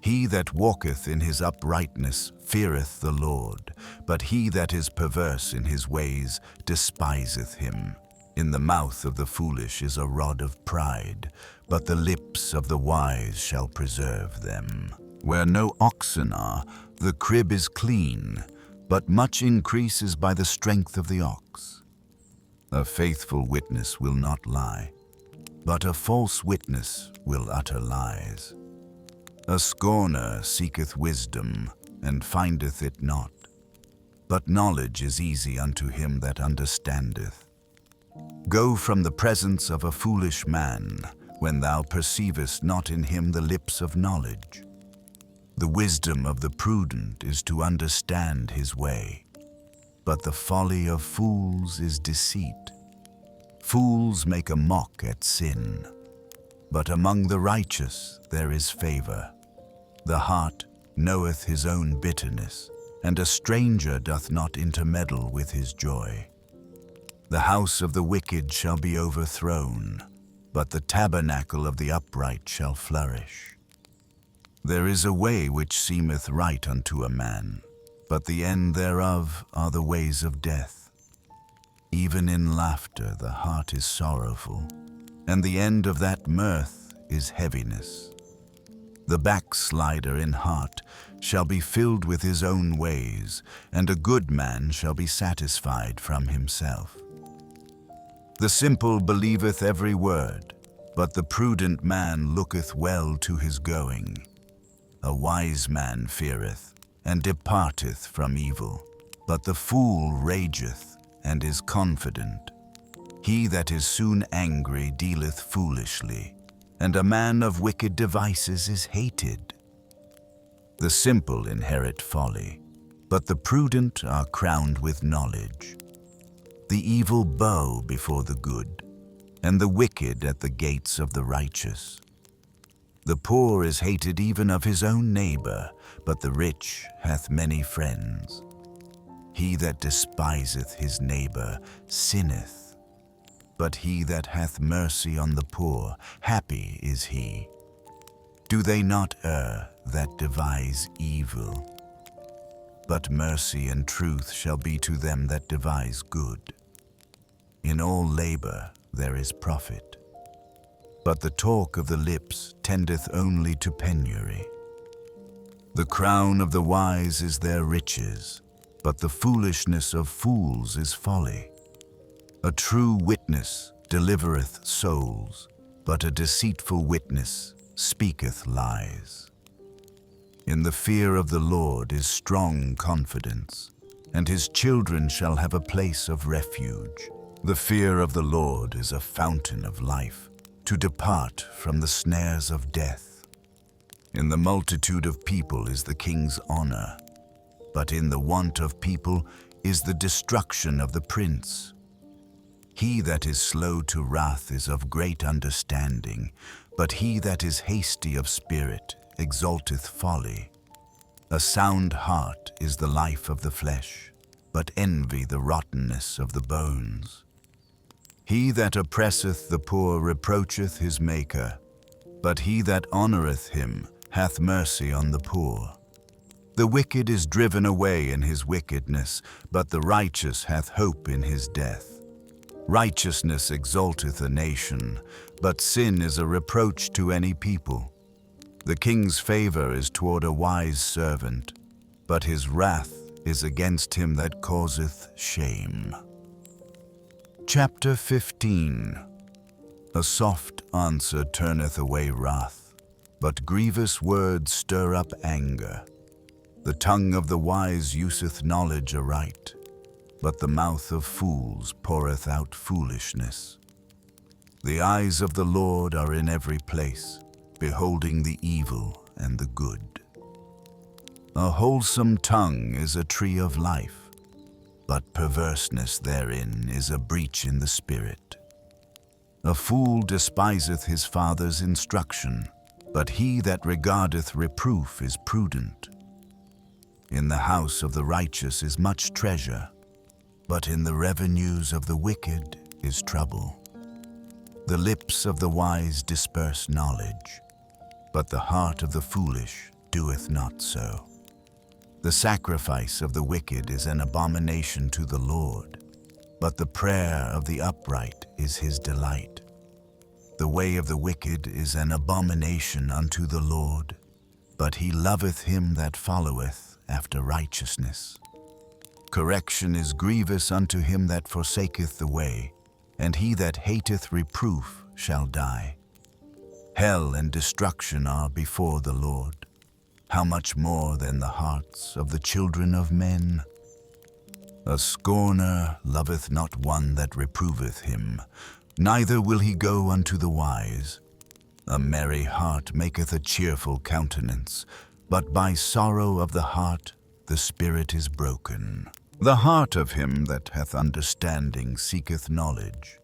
He that walketh in his uprightness feareth the Lord, but he that is perverse in his ways despiseth him. In the mouth of the foolish is a rod of pride, but the lips of the wise shall preserve them. Where no oxen are, the crib is clean, but much increase is by the strength of the ox. A faithful witness will not lie, but a false witness will utter lies. A scorner seeketh wisdom, and findeth it not, but knowledge is easy unto him that understandeth. Go from the presence of a foolish man, when thou perceivest not in him the lips of knowledge. The wisdom of the prudent is to understand his way, but the folly of fools is deceit. Fools make a mock at sin, but among the righteous there is favor. The heart knoweth his own bitterness, and a stranger doth not intermeddle with his joy. The house of the wicked shall be overthrown, but the tabernacle of the upright shall flourish. There is a way which seemeth right unto a man, but the end thereof are the ways of death. Even in laughter the heart is sorrowful, and the end of that mirth is heaviness. The backslider in heart shall be filled with his own ways, and a good man shall be satisfied from himself. The simple believeth every word, but the prudent man looketh well to his going. A wise man feareth, and departeth from evil, but the fool rageth, and is confident. He that is soon angry dealeth foolishly, and a man of wicked devices is hated. The simple inherit folly, but the prudent are crowned with knowledge. The evil bow before the good, and the wicked at the gates of the righteous. The poor is hated even of his own neighbor, but the rich hath many friends. He that despiseth his neighbor sinneth, but he that hath mercy on the poor, happy is he. Do they not err that devise evil? But mercy and truth shall be to them that devise good. In all labor there is profit, but the talk of the lips tendeth only to penury. The crown of the wise is their riches, but the foolishness of fools is folly. A true witness delivereth souls, but a deceitful witness speaketh lies. In the fear of the Lord is strong confidence, and his children shall have a place of refuge. The fear of the Lord is a fountain of life, to depart from the snares of death. In the multitude of people is the king's honor, but in the want of people is the destruction of the prince. He that is slow to wrath is of great understanding, but he that is hasty of spirit exalteth folly. A sound heart is the life of the flesh, but envy the rottenness of the bones. He that oppresseth the poor reproacheth his Maker, but he that honoureth him hath mercy on the poor. The wicked is driven away in his wickedness, but the righteous hath hope in his death. Righteousness exalteth a nation, but sin is a reproach to any people. The king's favor is toward a wise servant, but his wrath is against him that causeth shame. Chapter 15. A soft answer turneth away wrath, but grievous words stir up anger. The tongue of the wise useth knowledge aright, but the mouth of fools poureth out foolishness. The eyes of the Lord are in every place, beholding the evil and the good. A wholesome tongue is a tree of life, but perverseness therein is a breach in the spirit. A fool despiseth his father's instruction, but he that regardeth reproof is prudent. In the house of the righteous is much treasure, but in the revenues of the wicked is trouble. The lips of the wise disperse knowledge, but the heart of the foolish doeth not so. The sacrifice of the wicked is an abomination to the Lord, but the prayer of the upright is his delight. The way of the wicked is an abomination unto the Lord, but he loveth him that followeth after righteousness. Correction is grievous unto him that forsaketh the way, and he that hateth reproof shall die. Hell and destruction are before the Lord. How much more than the hearts of the children of men? A scorner loveth not one that reproveth him, neither will he go unto the wise. A merry heart maketh a cheerful countenance, but by sorrow of the heart the spirit is broken. The heart of him that hath understanding seeketh knowledge,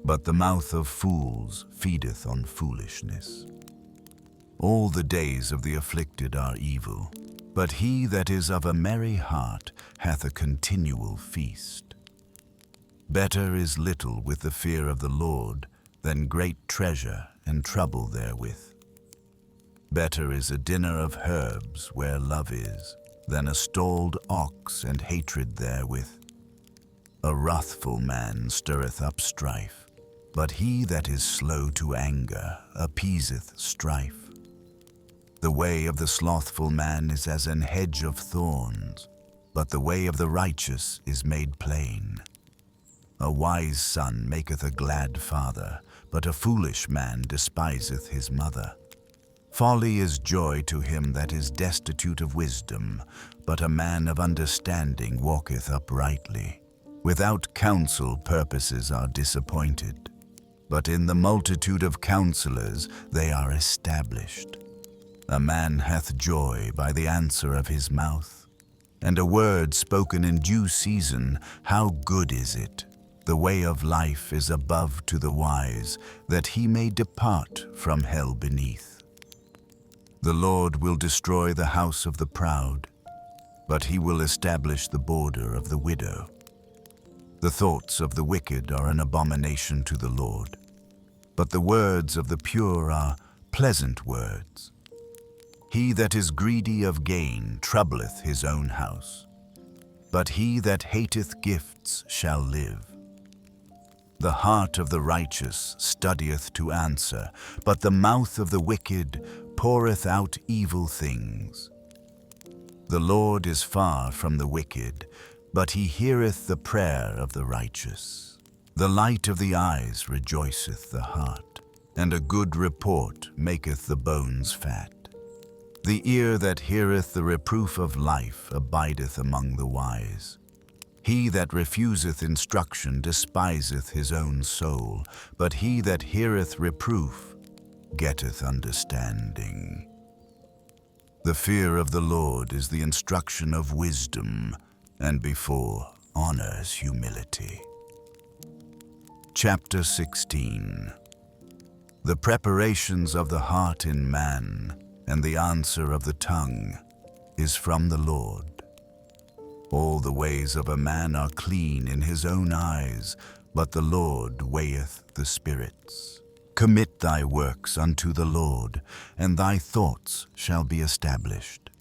but the mouth of fools feedeth on foolishness. All the days of the afflicted are evil, but he that is of a merry heart hath a continual feast. Better is little with the fear of the Lord than great treasure and trouble therewith. Better is a dinner of herbs where love is, than a stalled ox and hatred therewith. A wrathful man stirreth up strife, but he that is slow to anger appeaseth strife. The way of the slothful man is as an hedge of thorns, but the way of the righteous is made plain. A wise son maketh a glad father, but a foolish man despiseth his mother. Folly is joy to him that is destitute of wisdom, but a man of understanding walketh uprightly. Without counsel purposes are disappointed, but in the multitude of counselors they are established. A man hath joy by the answer of his mouth, and a word spoken in due season, how good is it! The way of life is above to the wise, that he may depart from hell beneath. The Lord will destroy the house of the proud, but he will establish the border of the widow. The thoughts of the wicked are an abomination to the Lord, but the words of the pure are pleasant words. He that is greedy of gain troubleth his own house, but he that hateth gifts shall live. The heart of the righteous studieth to answer, but the mouth of the wicked poureth out evil things. The Lord is far from the wicked, but he heareth the prayer of the righteous. The light of the eyes rejoiceth the heart, and a good report maketh the bones fat. The ear that heareth the reproof of life abideth among the wise. He that refuseth instruction despiseth his own soul, but he that heareth reproof getteth understanding. The fear of the Lord is the instruction of wisdom, and before honors humility. Chapter 16. The preparations of the heart in man, and the answer of the tongue, is from the Lord. All the ways of a man are clean in his own eyes, but the Lord weigheth the spirits. Commit thy works unto the Lord, and thy thoughts shall be established.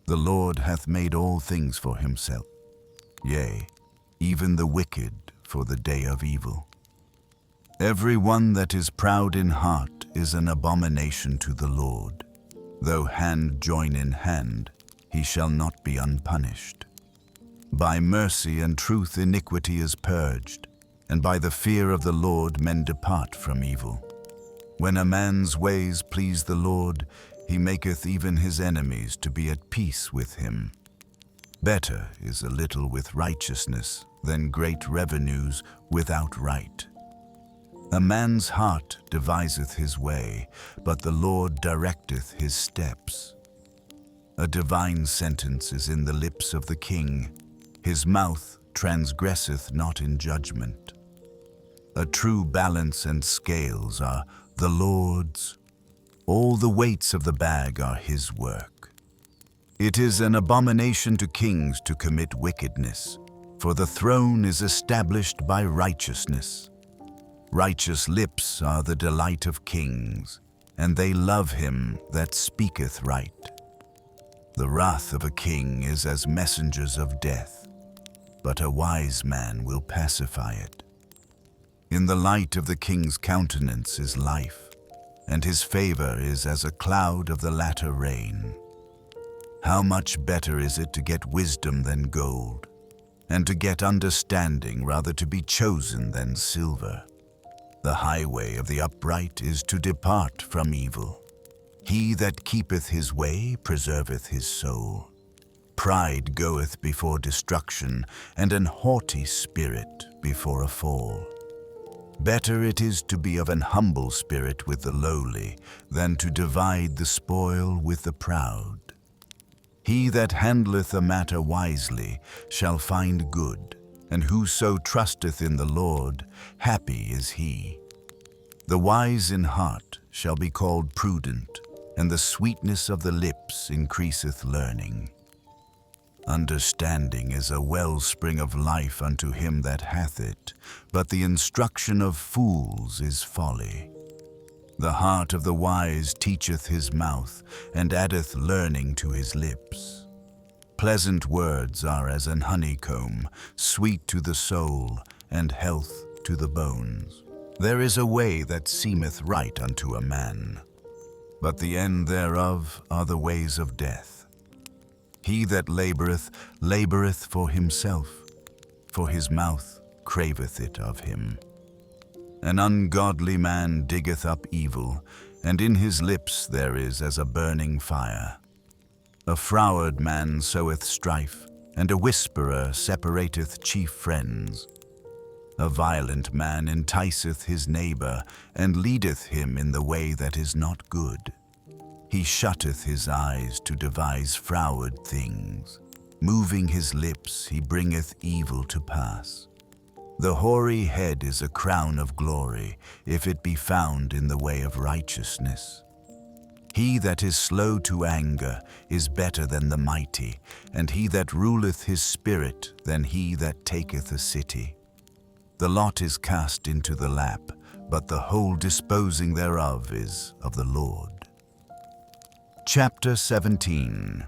The Lord hath made all things for himself, yea, even the wicked for the day of evil. Every one that is proud in heart is an abomination to the Lord. Though hand join in hand, he shall not be unpunished. By mercy and truth iniquity is purged, and by the fear of the Lord men depart from evil. When a man's ways please the Lord, he maketh even his enemies to be at peace with him. Better is a little with righteousness than great revenues without right. A man's heart deviseth his way, but the Lord directeth his steps. A divine sentence is in the lips of the king. His mouth transgresseth not in judgment. A true balance and scales are the Lord's. All the weights of the bag are his work. It is an abomination to kings to commit wickedness, for the throne is established by righteousness. Righteous lips are the delight of kings, and they love him that speaketh right. The wrath of a king is as messengers of death, but a wise man will pacify it. In the light of the king's countenance is life, and his favor is as a cloud of the latter rain. How much better is it to get wisdom than gold, and to get understanding rather to be chosen than silver. The highway of the upright is to depart from evil. He that keepeth his way preserveth his soul. Pride goeth before destruction, and an haughty spirit before a fall. Better it is to be of an humble spirit with the lowly, than to divide the spoil with the proud. He that handleth a matter wisely shall find good, and whoso trusteth in the Lord, happy is he. The wise in heart shall be called prudent, and the sweetness of the lips increaseth learning. Understanding is a wellspring of life unto him that hath it, but the instruction of fools is folly. The heart of the wise teacheth his mouth, and addeth learning to his lips. Pleasant words are as an honeycomb, sweet to the soul, and health to the bones. There is a way that seemeth right unto a man, but the end thereof are the ways of death. He that laboureth, laboureth for himself, for his mouth craveth it of him. An ungodly man diggeth up evil, and in his lips there is as a burning fire. A froward man soweth strife, and a whisperer separateth chief friends. A violent man enticeth his neighbor, and leadeth him in the way that is not good. He shutteth his eyes to devise froward things. Moving his lips, he bringeth evil to pass. The hoary head is a crown of glory, if it be found in the way of righteousness. He that is slow to anger is better than the mighty, and he that ruleth his spirit than he that taketh a city. The lot is cast into the lap, but the whole disposing thereof is of the Lord. Chapter 17.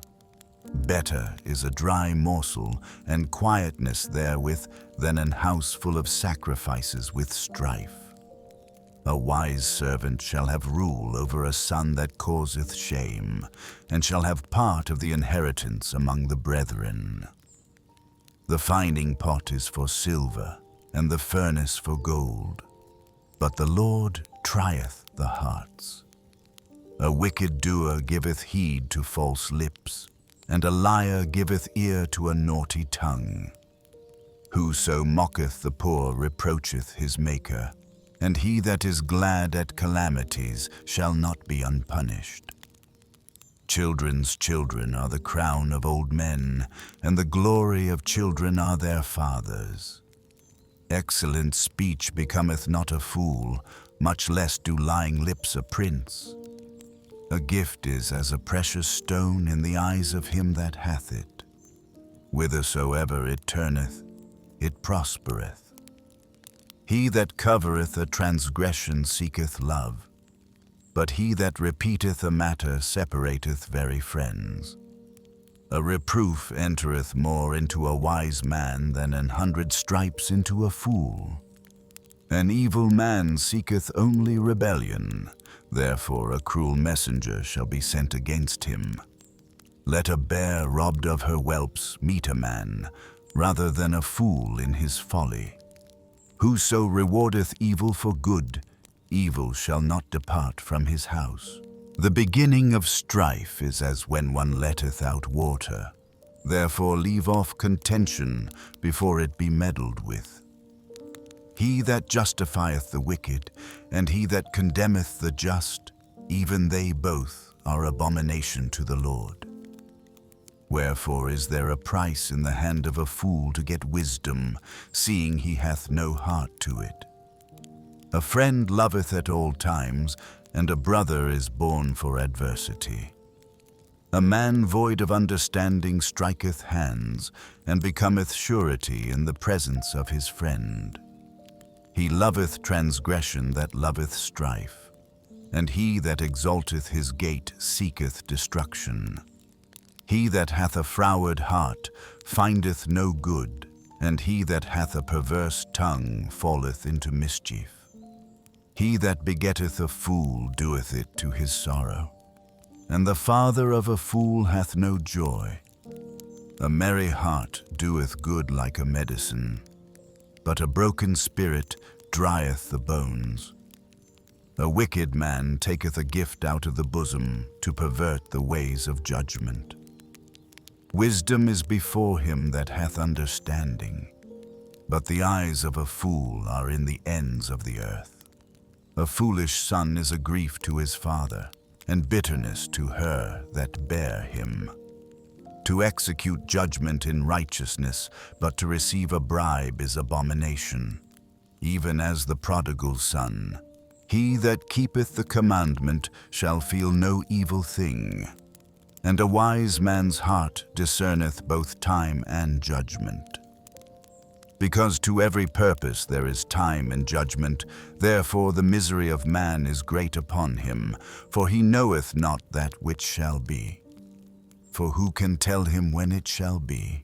Better is a dry morsel, and quietness therewith, than an house full of sacrifices with strife. A wise servant shall have rule over a son that causeth shame, and shall have part of the inheritance among the brethren. The finding pot is for silver, and the furnace for gold, but the Lord trieth the hearts. A wicked doer giveth heed to false lips, and a liar giveth ear to a naughty tongue. Whoso mocketh the poor reproacheth his Maker, and he that is glad at calamities shall not be unpunished. Children's children are the crown of old men, and the glory of children are their fathers. Excellent speech becometh not a fool, much less do lying lips a prince. A gift is as a precious stone in the eyes of him that hath it. Whithersoever it turneth, it prospereth. He that covereth a transgression seeketh love, but he that repeateth a matter separateth very friends. A reproof entereth more into a wise man than 100 stripes into a fool. An evil man seeketh only rebellion, therefore a cruel messenger shall be sent against him. Let a bear robbed of her whelps meet a man, rather than a fool in his folly. Whoso rewardeth evil for good, evil shall not depart from his house. The beginning of strife is as when one letteth out water. Therefore leave off contention before it be meddled with. He that justifieth the wicked, and he that condemneth the just, even they both are abomination to the Lord. Wherefore is there a price in the hand of a fool to get wisdom, seeing he hath no heart to it? A friend loveth at all times, and a brother is born for adversity. A man void of understanding striketh hands, and becometh surety in the presence of his friend. He loveth transgression that loveth strife, and he that exalteth his gate seeketh destruction. He that hath a froward heart findeth no good, and he that hath a perverse tongue falleth into mischief. He that begetteth a fool doeth it to his sorrow, and the father of a fool hath no joy. A merry heart doeth good like a medicine, but a broken spirit drieth the bones. A wicked man taketh a gift out of the bosom to pervert the ways of judgment. Wisdom is before him that hath understanding, but the eyes of a fool are in the ends of the earth. A foolish son is a grief to his father, and bitterness to her that bare him. To execute judgment in righteousness, but to receive a bribe is abomination, even as the prodigal son. He that keepeth the commandment shall feel no evil thing, and a wise man's heart discerneth both time and judgment. Because to every purpose there is time and judgment, therefore the misery of man is great upon him, for he knoweth not that which shall be. For who can tell him when it shall be?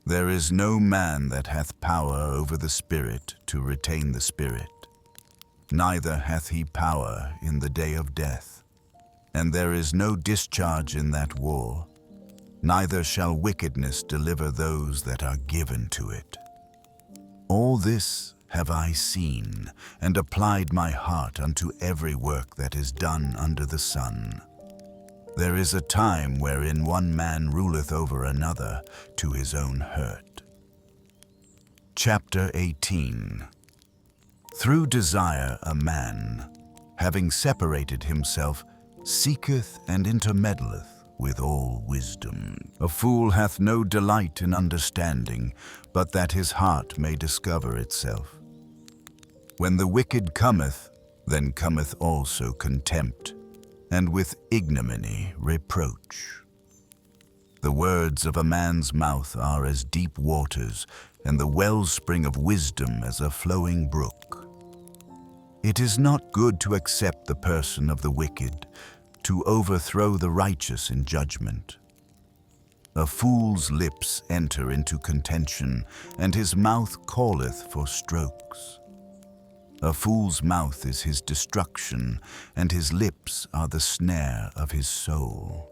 There is no man that hath power over the spirit to retain the spirit, neither hath he power in the day of death. And there is no discharge in that war, neither shall wickedness deliver those that are given to it. All this have I seen, and applied my heart unto every work that is done under the sun. There is a time wherein one man ruleth over another to his own hurt. Chapter 18. Through desire a man, having separated himself, seeketh and intermeddleth with all wisdom. A fool hath no delight in understanding, but that his heart may discover itself. When the wicked cometh, then cometh also contempt, and with ignominy reproach. The words of a man's mouth are as deep waters, and the wellspring of wisdom as a flowing brook. It is not good to accept the person of the wicked, to overthrow the righteous in judgment. A fool's lips enter into contention, and his mouth calleth for strokes. A fool's mouth is his destruction, and his lips are the snare of his soul.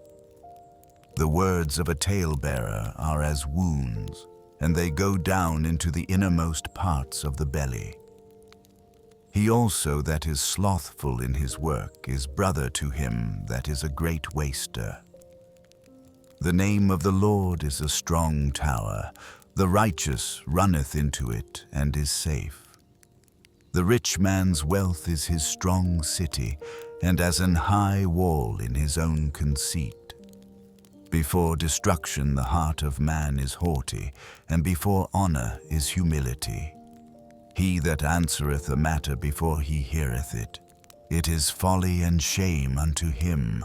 The words of a talebearer are as wounds, and they go down into the innermost parts of the belly. He also that is slothful in his work is brother to him that is a great waster. The name of the Lord is a strong tower. The righteous runneth into it and is safe. The rich man's wealth is his strong city, and as an high wall in his own conceit. Before destruction the heart of man is haughty, and before honor is humility. He that answereth a matter before he heareth it, it is folly and shame unto him.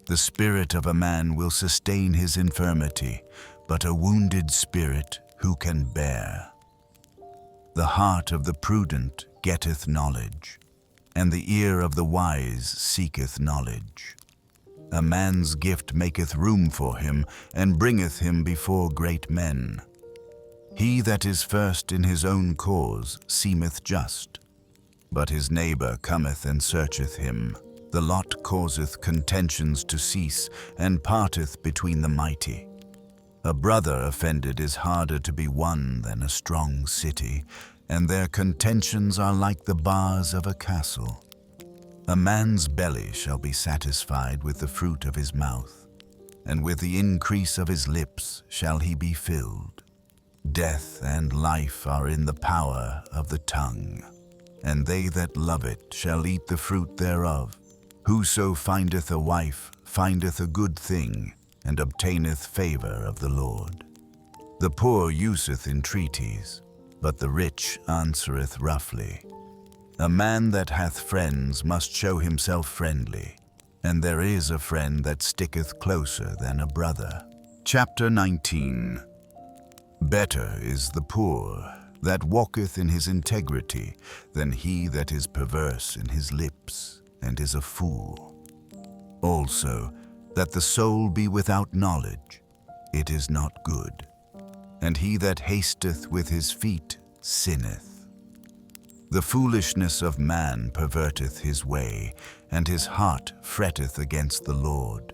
The spirit of a man will sustain his infirmity, but a wounded spirit who can bear? The heart of the prudent getteth knowledge, and the ear of the wise seeketh knowledge. A man's gift maketh room for him, and bringeth him before great men. He that is first in his own cause seemeth just, but his neighbor cometh and searcheth him. The lot causeth contentions to cease, and parteth between the mighty. A brother offended is harder to be won than a strong city, and their contentions are like the bars of a castle. A man's belly shall be satisfied with the fruit of his mouth, and with the increase of his lips shall he be filled. Death and life are in the power of the tongue, and they that love it shall eat the fruit thereof. Whoso findeth a wife findeth a good thing, and obtaineth favor of the Lord. The poor useth entreaties, but the rich answereth roughly. A man that hath friends must show himself friendly, and there is a friend that sticketh closer than a brother. Chapter 19. Better is the poor that walketh in his integrity than he that is perverse in his lips and is a fool. Also, that the soul be without knowledge, it is not good, and he that hasteth with his feet sinneth. The foolishness of man perverteth his way, and his heart fretteth against the Lord.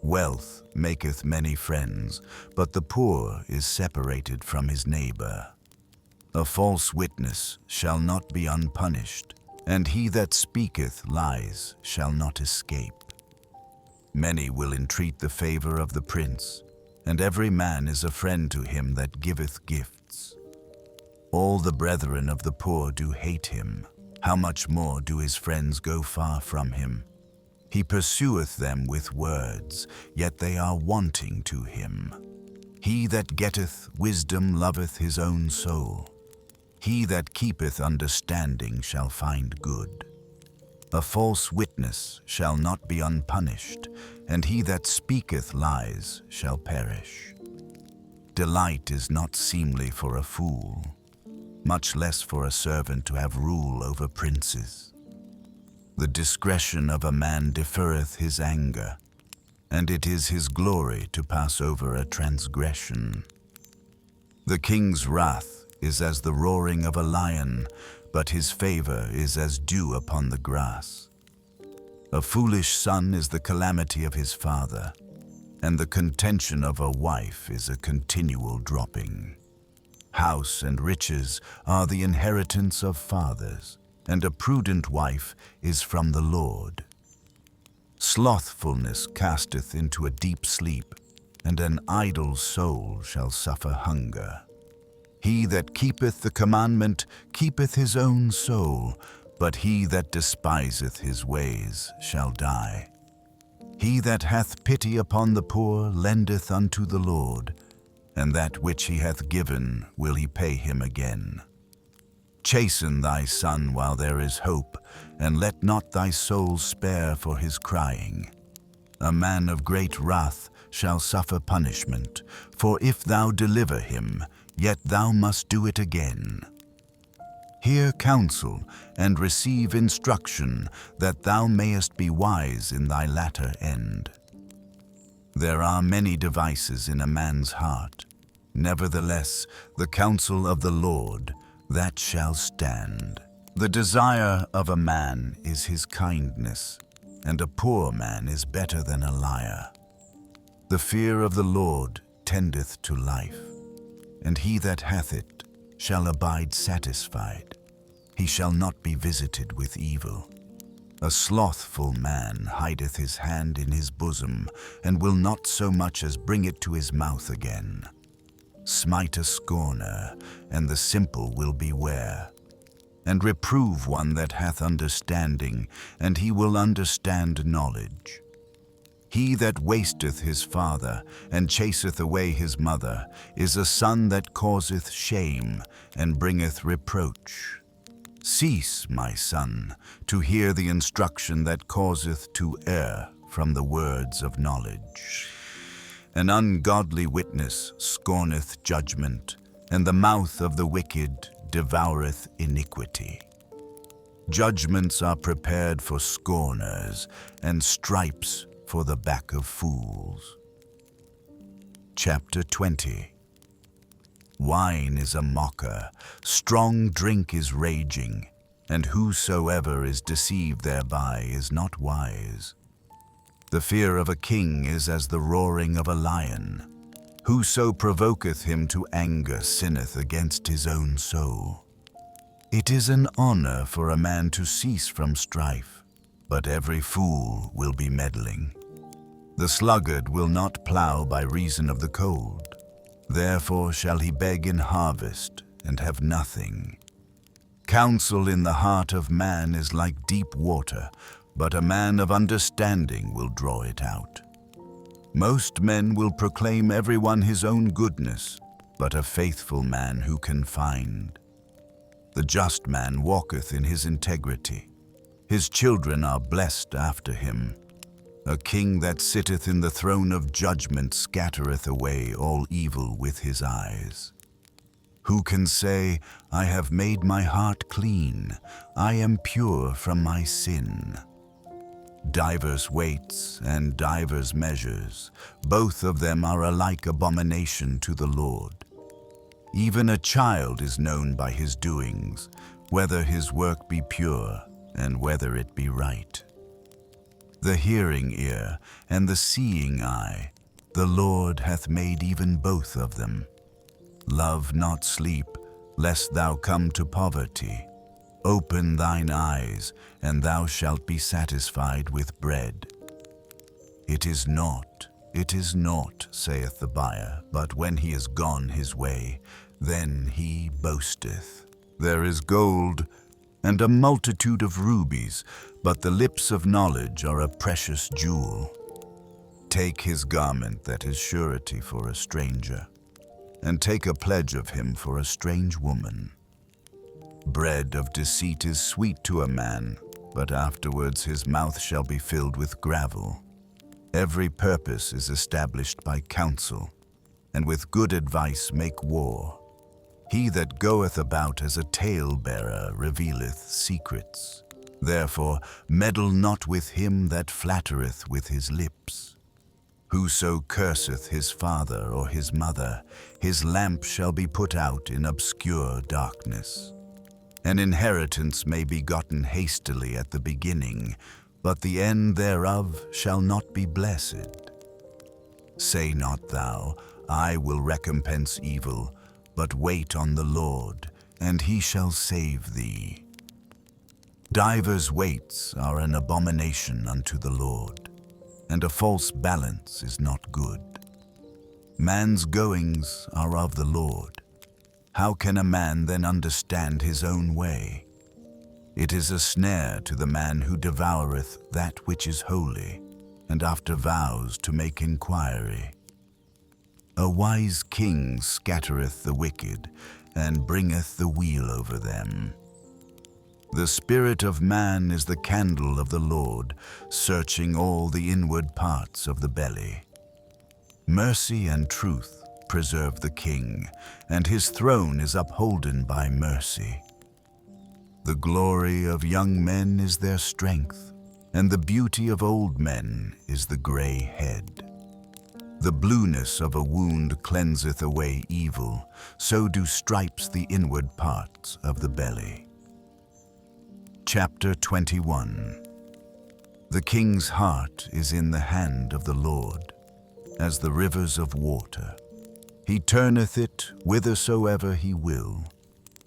Wealth maketh many friends, but the poor is separated from his neighbor. A false witness shall not be unpunished, and he that speaketh lies shall not escape. Many will entreat the favor of the prince, and every man is a friend to him that giveth gifts. All the brethren of the poor do hate him. How much more do his friends go far from him? He pursueth them with words, yet they are wanting to him. He that getteth wisdom loveth his own soul. He that keepeth understanding shall find good. A false witness shall not be unpunished, and he that speaketh lies shall perish. Delight is not seemly for a fool, much less for a servant to have rule over princes. The discretion of a man deferreth his anger, and it is his glory to pass over a transgression. The king's wrath is as the roaring of a lion, but his favor is as dew upon the grass. A foolish son is the calamity of his father, and the contention of a wife is a continual dropping. House and riches are the inheritance of fathers, and a prudent wife is from the Lord. Slothfulness casteth into a deep sleep, and an idle soul shall suffer hunger. He that keepeth the commandment keepeth his own soul, but he that despiseth his ways shall die. He that hath pity upon the poor lendeth unto the Lord, and that which he hath given will he pay him again. Chasten thy son while there is hope, and let not thy soul spare for his crying. A man of great wrath shall suffer punishment, for if thou deliver him, yet thou must do it again. Hear counsel, and receive instruction, that thou mayest be wise in thy latter end. There are many devices in a man's heart. Nevertheless, the counsel of the Lord, that shall stand. The desire of a man is his kindness, and a poor man is better than a liar. The fear of the Lord tendeth to life, and he that hath it shall abide satisfied. He shall not be visited with evil. A slothful man hideth his hand in his bosom, and will not so much as bring it to his mouth again. Smite a scorner, and the simple will beware. And reprove one that hath understanding, and he will understand knowledge. He that wasteth his father, and chaseth away his mother, is a son that causeth shame, and bringeth reproach. Cease, my son, to hear the instruction that causeth to err from the words of knowledge. An ungodly witness scorneth judgment, and the mouth of the wicked devoureth iniquity. Judgments are prepared for scorners, and stripes for the back of fools. Chapter 20. Wine is a mocker, strong drink is raging, and whosoever is deceived thereby is not wise. The fear of a king is as the roaring of a lion. Whoso provoketh him to anger sinneth against his own soul. It is an honor for a man to cease from strife, but every fool will be meddling. The sluggard will not plow by reason of the cold. Therefore shall he beg in harvest, and have nothing. Counsel in the heart of man is like deep water, but a man of understanding will draw it out. Most men will proclaim everyone his own goodness, but a faithful man who can find? The just man walketh in his integrity. His children are blessed after him. A king that sitteth in the throne of judgment scattereth away all evil with his eyes. Who can say, I have made my heart clean, I am pure from my sin? Divers weights and divers measures, both of them are alike abomination to the Lord. Even a child is known by his doings, whether his work be pure, and whether it be right. The hearing ear and the seeing eye, the Lord hath made even both of them. Love not sleep, lest thou come to poverty. Open thine eyes, and thou shalt be satisfied with bread. It is naught, saith the buyer, but when he is gone his way, then he boasteth. There is gold, and a multitude of rubies, but the lips of knowledge are a precious jewel. Take his garment that is surety for a stranger, and take a pledge of him for a strange woman. Bread of deceit is sweet to a man, but afterwards his mouth shall be filled with gravel. Every purpose is established by counsel, and with good advice make war. He that goeth about as a tale-bearer revealeth secrets. Therefore meddle not with him that flattereth with his lips. Whoso curseth his father or his mother, his lamp shall be put out in obscure darkness. An inheritance may be gotten hastily at the beginning, but the end thereof shall not be blessed. Say not thou, I will recompense evil, but wait on the Lord, and he shall save thee. Divers weights are an abomination unto the Lord, and a false balance is not good. Man's goings are of the Lord. How can a man then understand his own way? It is a snare to the man who devoureth that which is holy, and after vows to make inquiry. A wise king scattereth the wicked, and bringeth the weal over them. The spirit of man is the candle of the Lord, searching all the inward parts of the belly. Mercy and truth preserve the king, and his throne is upholden by mercy. The glory of young men is their strength, and the beauty of old men is the gray head. The blueness of a wound cleanseth away evil, so do stripes the inward parts of the belly. Chapter 21. The king's heart is in the hand of the Lord, as the rivers of water. He turneth it whithersoever he will.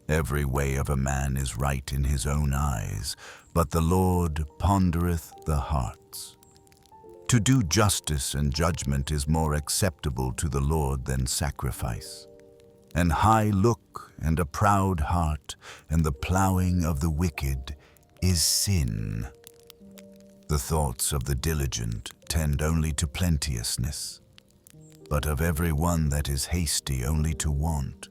Every way of a man is right in his own eyes, but the Lord pondereth the hearts. To do justice and judgment is more acceptable to the Lord than sacrifice. An high look and a proud heart, and the plowing of the wicked is sin. The thoughts of the diligent tend only to plenteousness, but of every one that is hasty only to want.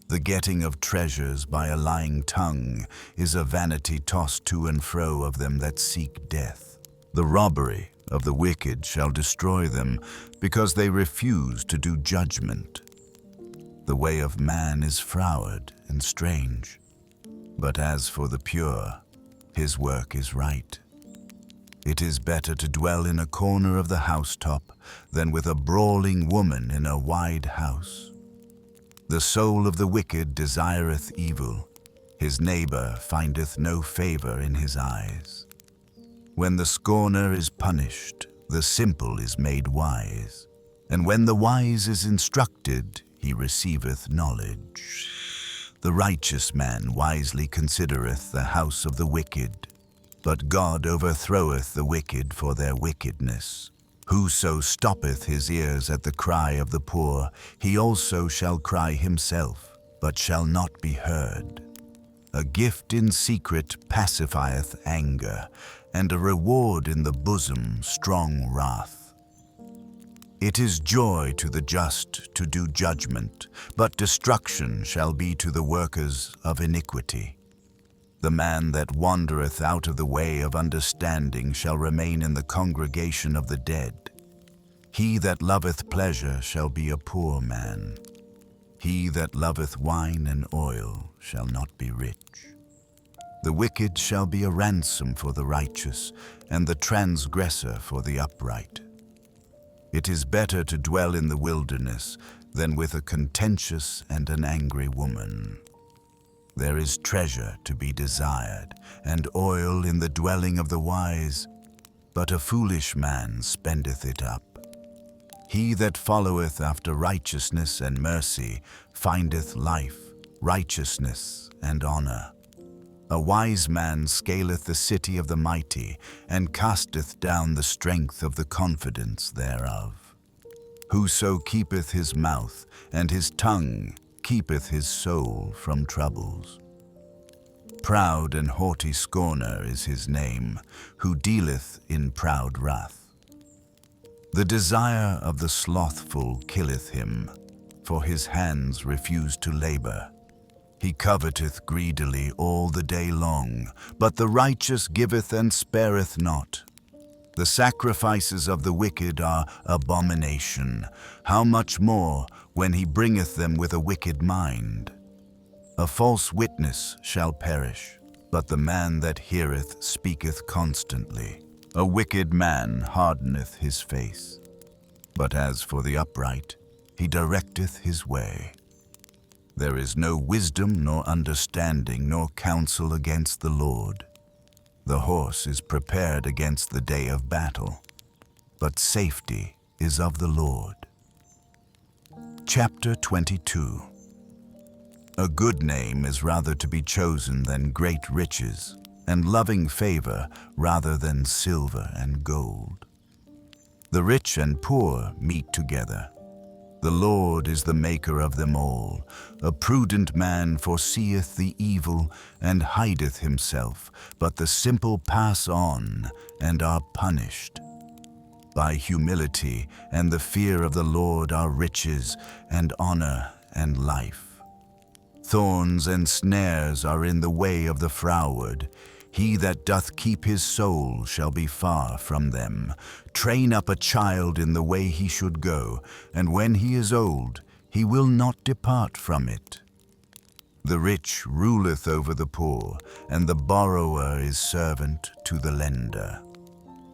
The getting of treasures by a lying tongue is a vanity tossed to and fro of them that seek death. The robbery of the wicked shall destroy them, because they refuse to do judgment. The way of man is froward and strange, but as for the pure, his work is right. It is better to dwell in a corner of the housetop than with a brawling woman in a wide house. The soul of the wicked desireth evil, his neighbor findeth no favor in his eyes. When the scorner is punished, the simple is made wise, and when the wise is instructed, he receiveth knowledge. The righteous man wisely considereth the house of the wicked, but God overthroweth the wicked for their wickedness. Whoso stoppeth his ears at the cry of the poor, he also shall cry himself, but shall not be heard. A gift in secret pacifieth anger, and a reward in the bosom strong wrath. It is joy to the just to do judgment, but destruction shall be to the workers of iniquity. The man that wandereth out of the way of understanding shall remain in the congregation of the dead. He that loveth pleasure shall be a poor man. He that loveth wine and oil shall not be rich. The wicked shall be a ransom for the righteous, and the transgressor for the upright. It is better to dwell in the wilderness than with a contentious and an angry woman. There is treasure to be desired, and oil in the dwelling of the wise, but a foolish man spendeth it up. He that followeth after righteousness and mercy findeth life, righteousness, and honor. A wise man scaleth the city of the mighty, and casteth down the strength of the confidence thereof. Whoso keepeth his mouth, and his tongue keepeth his soul from troubles. Proud and haughty scorner is his name, who dealeth in proud wrath. The desire of the slothful killeth him, for his hands refuse to labor. He coveteth greedily all the day long, but the righteous giveth and spareth not. The sacrifices of the wicked are abomination. How much more when he bringeth them with a wicked mind? A false witness shall perish, but the man that heareth speaketh constantly. A wicked man hardeneth his face, but as for the upright, he directeth his way. There is no wisdom nor understanding nor counsel against the Lord. The horse is prepared against the day of battle, but safety is of the Lord. Chapter 22. A good name is rather to be chosen than great riches, and loving favor rather than silver and gold. The rich and poor meet together. The Lord is the maker of them all. A prudent man foreseeth the evil and hideth himself, but the simple pass on and are punished. By humility and the fear of the Lord are riches and honor and life. Thorns and snares are in the way of the froward. He that doth keep his soul shall be far from them. Train up a child in the way he should go, and when he is old, he will not depart from it. The rich ruleth over the poor, and the borrower is servant to the lender.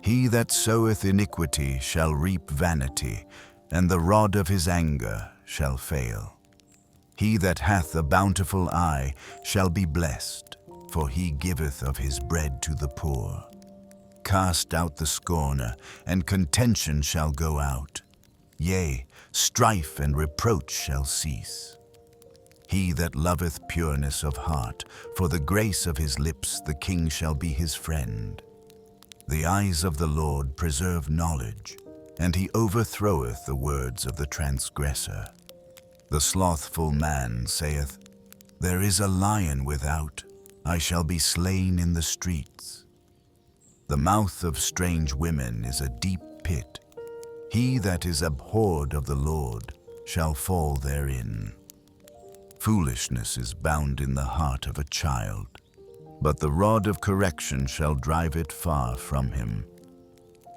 He that soweth iniquity shall reap vanity, and the rod of his anger shall fail. He that hath a bountiful eye shall be blessed, for he giveth of his bread to the poor. Cast out the scorner, and contention shall go out. Yea, strife and reproach shall cease. He that loveth pureness of heart, for the grace of his lips the king shall be his friend. The eyes of the Lord preserve knowledge, and he overthroweth the words of the transgressor. The slothful man saith, There is a lion without, I shall be slain in the streets. The mouth of strange women is a deep pit. He that is abhorred of the Lord shall fall therein. Foolishness is bound in the heart of a child, but the rod of correction shall drive it far from him.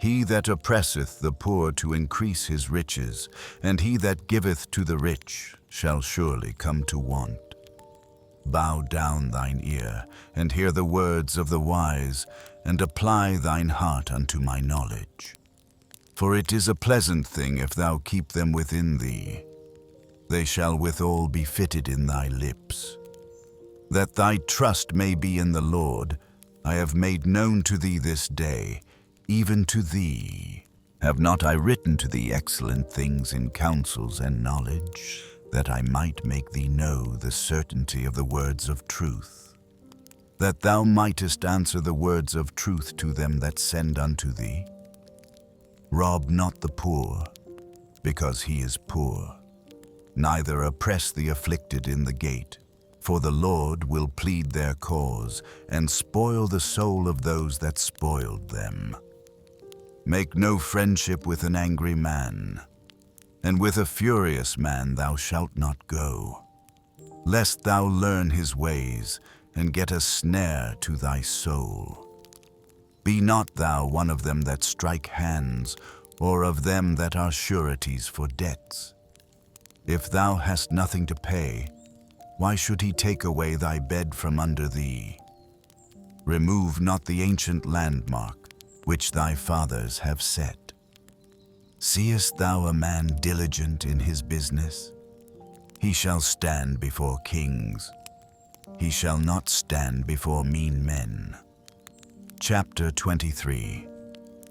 He that oppresseth the poor to increase his riches, and he that giveth to the rich shall surely come to want. Bow down thine ear, and hear the words of the wise, and apply thine heart unto my knowledge. For it is a pleasant thing if thou keep them within thee. They shall withal be fitted in thy lips. That thy trust may be in the Lord, I have made known to thee this day, even to thee. Have not I written to thee excellent things in counsels and knowledge, that I might make thee know the certainty of the words of truth, that thou mightest answer the words of truth to them that send unto thee? Rob not the poor, because he is poor, neither oppress the afflicted in the gate, for the Lord will plead their cause, and spoil the soul of those that spoiled them. Make no friendship with an angry man, and with a furious man thou shalt not go, lest thou learn his ways, and get a snare to thy soul. Be not thou one of them that strike hands, or of them that are sureties for debts. If thou hast nothing to pay, why should he take away thy bed from under thee? Remove not the ancient landmark, which thy fathers have set. Seest thou a man diligent in his business? He shall stand before kings. He shall not stand before mean men. Chapter 23.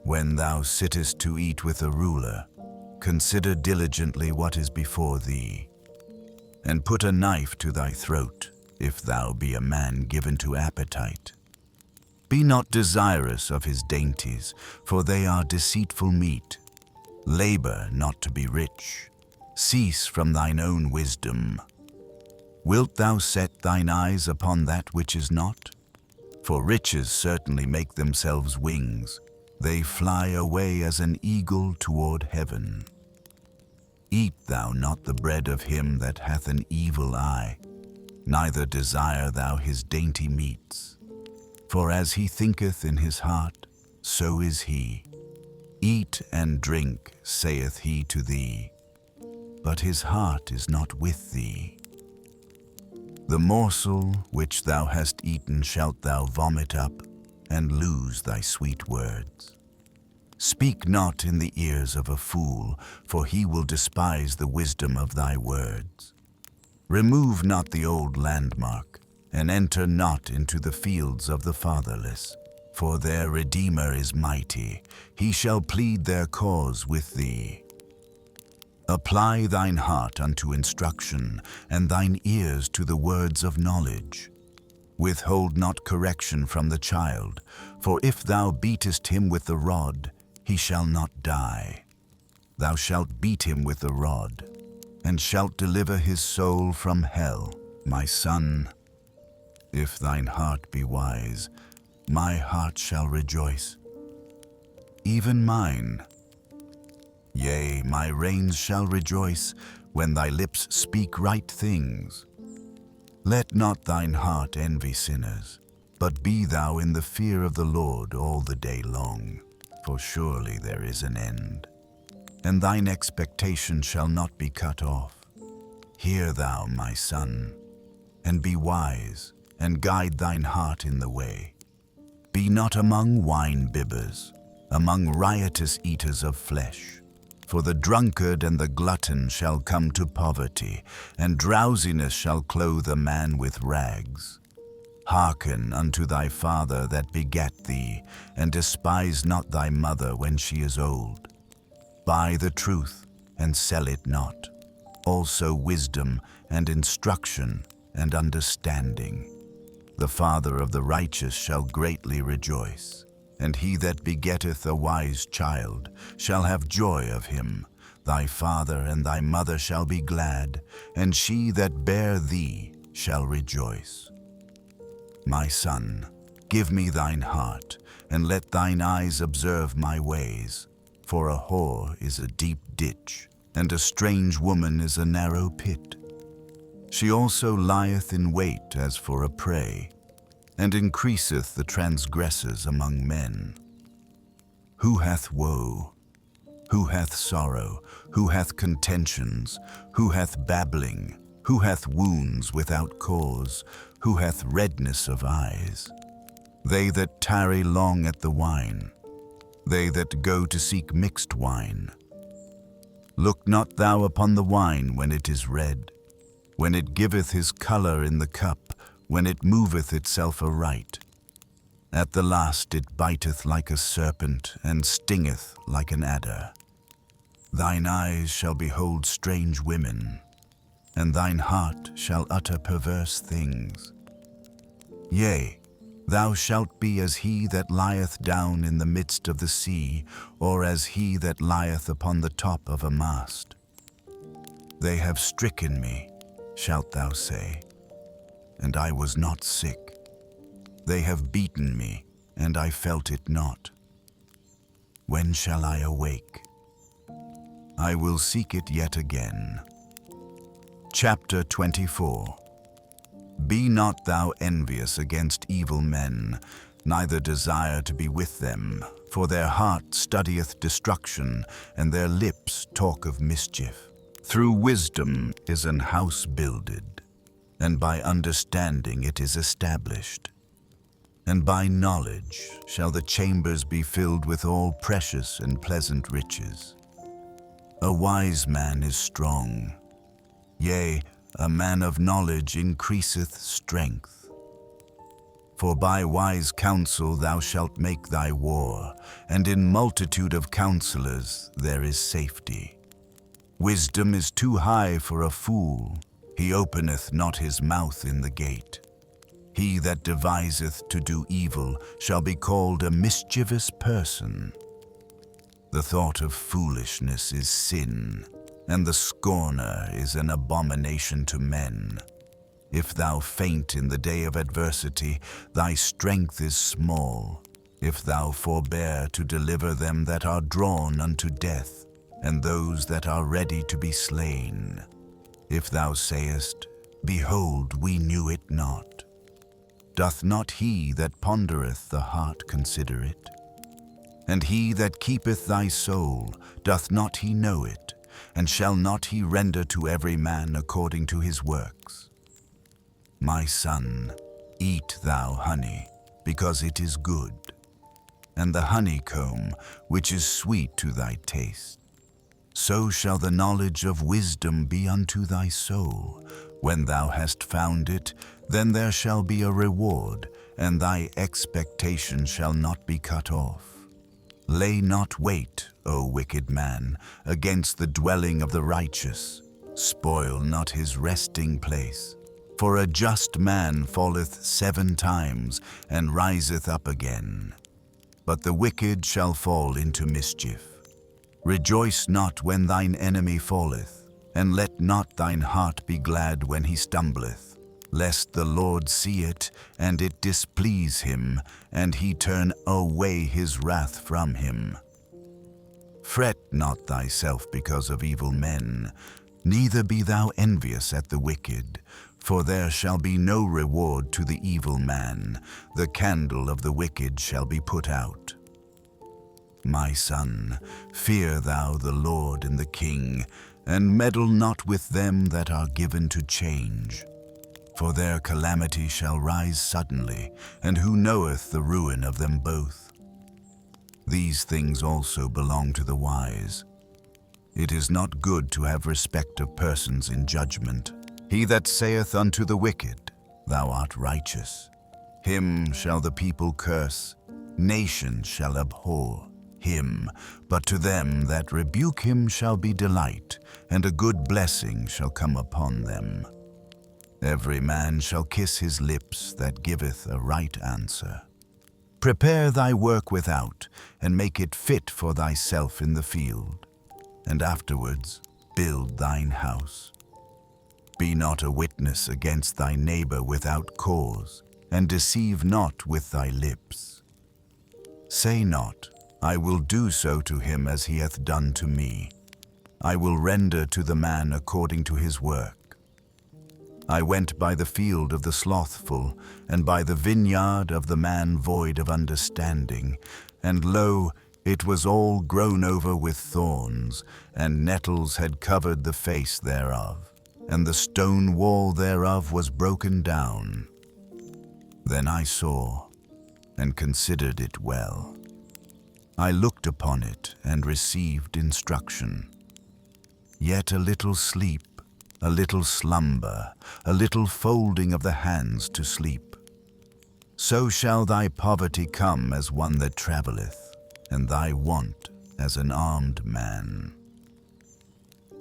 When thou sittest to eat with a ruler, consider diligently what is before thee, and put a knife to thy throat, if thou be a man given to appetite. Be not desirous of his dainties, for they are deceitful meat. Labor not to be rich. Cease from thine own wisdom. Wilt thou set thine eyes upon that which is not? For riches certainly make themselves wings. They fly away as an eagle toward heaven. Eat thou not the bread of him that hath an evil eye, neither desire thou his dainty meats. For as he thinketh in his heart, so is he. Eat and drink, saith he to thee, but his heart is not with thee. The morsel which thou hast eaten shalt thou vomit up, and lose thy sweet words. Speak not in the ears of a fool, for he will despise the wisdom of thy words. Remove not the old landmark, and enter not into the fields of the fatherless, for their Redeemer is mighty. He shall plead their cause with thee. Apply thine heart unto instruction, and thine ears to the words of knowledge. Withhold not correction from the child, for if thou beatest him with the rod, he shall not die. Thou shalt beat him with the rod, and shalt deliver his soul from hell. My son, if thine heart be wise, my heart shall rejoice, even mine. Yea, my reins shall rejoice when thy lips speak right things. Let not thine heart envy sinners, but be thou in the fear of the Lord all the day long. For surely there is an end, and thine expectation shall not be cut off. Hear thou, my son, and be wise, and guide thine heart in the way. Be not among wine-bibbers, among riotous eaters of flesh. For the drunkard and the glutton shall come to poverty, and drowsiness shall clothe a man with rags. Hearken unto thy father that begat thee, and despise not thy mother when she is old. Buy the truth, and sell it not, also wisdom and instruction and understanding. The father of the righteous shall greatly rejoice, and he that begetteth a wise child shall have joy of him. Thy father and thy mother shall be glad, and she that bare thee shall rejoice. My son, give me thine heart, and let thine eyes observe my ways. For a whore is a deep ditch, and a strange woman is a narrow pit. She also lieth in wait as for a prey, and increaseth the transgressors among men. Who hath woe? Who hath sorrow? Who hath contentions? Who hath babbling? Who hath wounds without cause? Who hath redness of eyes? They that tarry long at the wine, they that go to seek mixed wine. Look not thou upon the wine when it is red, when it giveth his colour in the cup, when it moveth itself aright. At the last it biteth like a serpent, and stingeth like an adder. Thine eyes shall behold strange women, and thine heart shall utter perverse things. Yea, thou shalt be as he that lieth down in the midst of the sea, or as he that lieth upon the top of a mast. They have stricken me, shalt thou say, and I was not sick. They have beaten me, and I felt it not. When shall I awake? I will seek it yet again. Chapter 24. Be not thou envious against evil men, neither desire to be with them, for their heart studieth destruction, and their lips talk of mischief. Through wisdom is an house builded, and by understanding it is established. And by knowledge shall the chambers be filled with all precious and pleasant riches. A wise man is strong, yea, a man of knowledge increaseth strength. For by wise counsel thou shalt make thy war, and in multitude of counselors there is safety. Wisdom is too high for a fool, he openeth not his mouth in the gate. He that deviseth to do evil shall be called a mischievous person. The thought of foolishness is sin, and the scorner is an abomination to men. If thou faint in the day of adversity, thy strength is small. If thou forbear to deliver them that are drawn unto death, and those that are ready to be slain. If thou sayest, Behold, we knew it not. Doth not he that pondereth the heart consider it? And he that keepeth thy soul, doth not he know it? And shall not he render to every man according to his works? My son, eat thou honey, because it is good, and the honeycomb, which is sweet to thy taste. So shall the knowledge of wisdom be unto thy soul. When thou hast found it, then there shall be a reward, and thy expectation shall not be cut off. Lay not wait, O wicked man, against the dwelling of the righteous. Spoil not his resting place. For a just man falleth 7 times, and riseth up again. But the wicked shall fall into mischief. Rejoice not when thine enemy falleth, and let not thine heart be glad when he stumbleth, lest the Lord see it, and it displease him, and he turn away his wrath from him. Fret not thyself because of evil men, neither be thou envious at the wicked, for there shall be no reward to the evil man. The candle of the wicked shall be put out. My son, fear thou the Lord and the King, and meddle not with them that are given to change. For their calamity shall rise suddenly, and who knoweth the ruin of them both? These things also belong to the wise. It is not good to have respect of persons in judgment. He that saith unto the wicked, Thou art righteous, Him shall the people curse, nations shall abhor him, but to them that rebuke him shall be delight, and a good blessing shall come upon them. Every man shall kiss his lips that giveth a right answer. Prepare thy work without, and make it fit for thyself in the field, and afterwards build thine house. Be not a witness against thy neighbor without cause, and deceive not with thy lips. Say not, I will do so to him as he hath done to me. I will render to the man according to his work. I went by the field of the slothful, and by the vineyard of the man void of understanding, and lo, it was all grown over with thorns, and nettles had covered the face thereof, and the stone wall thereof was broken down. Then I saw, and considered it well. I looked upon it, and received instruction. Yet a little sleep, a little slumber, a little folding of the hands to sleep. So shall thy poverty come as one that travelleth, and thy want as an armed man.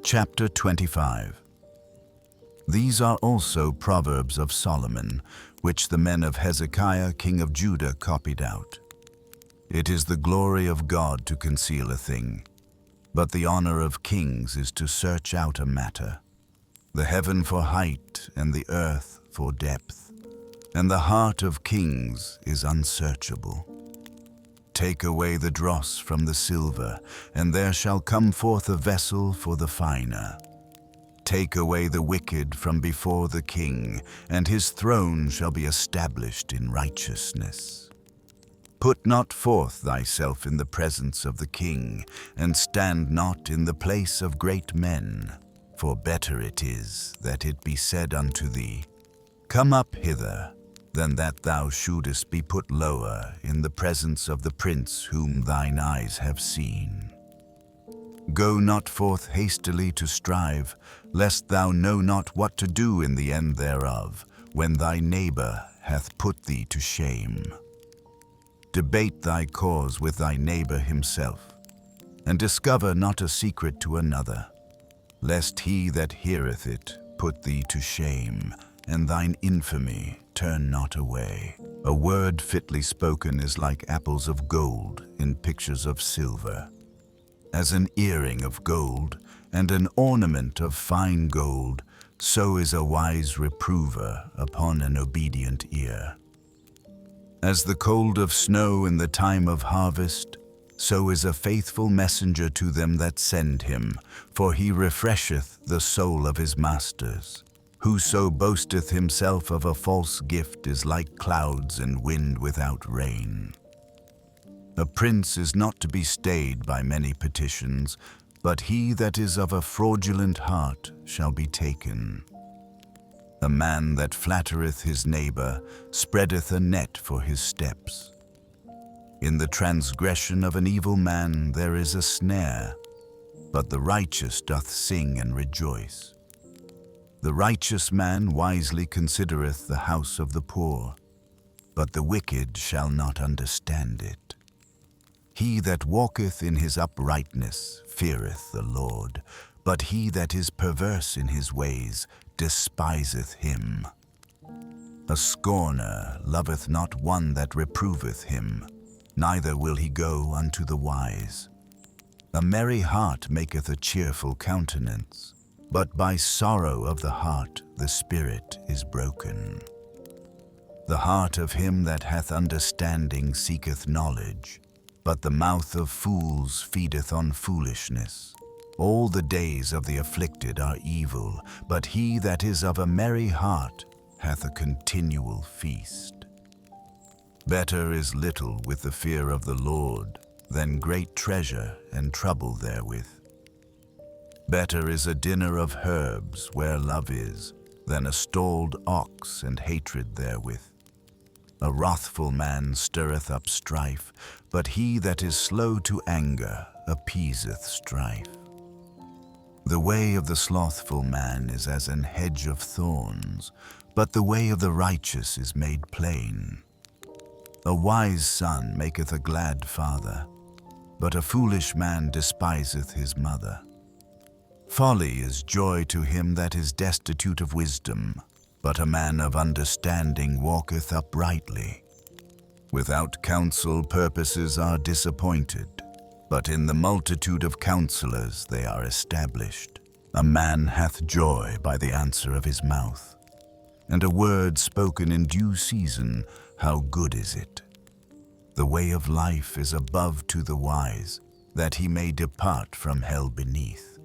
Chapter 25. These are also Proverbs of Solomon, which the men of Hezekiah king of Judah copied out. It is the glory of God to conceal a thing, but the honor of kings is to search out a matter. The heaven for height, and the earth for depth, and the heart of kings is unsearchable. Take away the dross from the silver, and there shall come forth a vessel for the finer. Take away the wicked from before the king, and his throne shall be established in righteousness. Put not forth thyself in the presence of the king, and stand not in the place of great men. For better it is that it be said unto thee, Come up hither, than that thou shouldest be put lower in the presence of the prince whom thine eyes have seen. Go not forth hastily to strive, lest thou know not what to do in the end thereof, when thy neighbor hath put thee to shame. Debate thy cause with thy neighbor himself, and discover not a secret to another, lest he that heareth it put thee to shame, and thine infamy turn not away. A word fitly spoken is like apples of gold in pictures of silver. As an earring of gold and an ornament of fine gold, so is a wise reprover upon an obedient ear. As the cold of snow in the time of harvest, so is a faithful messenger to them that send him, for he refresheth the soul of his masters. Whoso boasteth himself of a false gift is like clouds and wind without rain. A prince is not to be stayed by many petitions, but he that is of a fraudulent heart shall be taken. A man that flattereth his neighbor spreadeth a net for his steps. In the transgression of an evil man there is a snare, but the righteous doth sing and rejoice. The righteous man wisely considereth the house of the poor, but the wicked shall not understand it. He that walketh in his uprightness feareth the Lord, but he that is perverse in his ways despiseth him. A scorner loveth not one that reproveth him, neither will he go unto the wise. A merry heart maketh a cheerful countenance, but by sorrow of the heart the spirit is broken. The heart of him that hath understanding seeketh knowledge, but the mouth of fools feedeth on foolishness. All the days of the afflicted are evil, but he that is of a merry heart hath a continual feast. Better is little with the fear of the Lord than great treasure and trouble therewith. Better is a dinner of herbs where love is, than a stalled ox and hatred therewith. A wrathful man stirreth up strife, but he that is slow to anger appeaseth strife. The way of the slothful man is as an hedge of thorns, but the way of the righteous is made plain. A wise son maketh a glad father, but a foolish man despiseth his mother. Folly is joy to him that is destitute of wisdom, but a man of understanding walketh uprightly. Without counsel purposes are disappointed, but in the multitude of counselors they are established. A man hath joy by the answer of his mouth, and a word spoken in due season, how good is it! The way of life is above to the wise, that he may depart from hell beneath.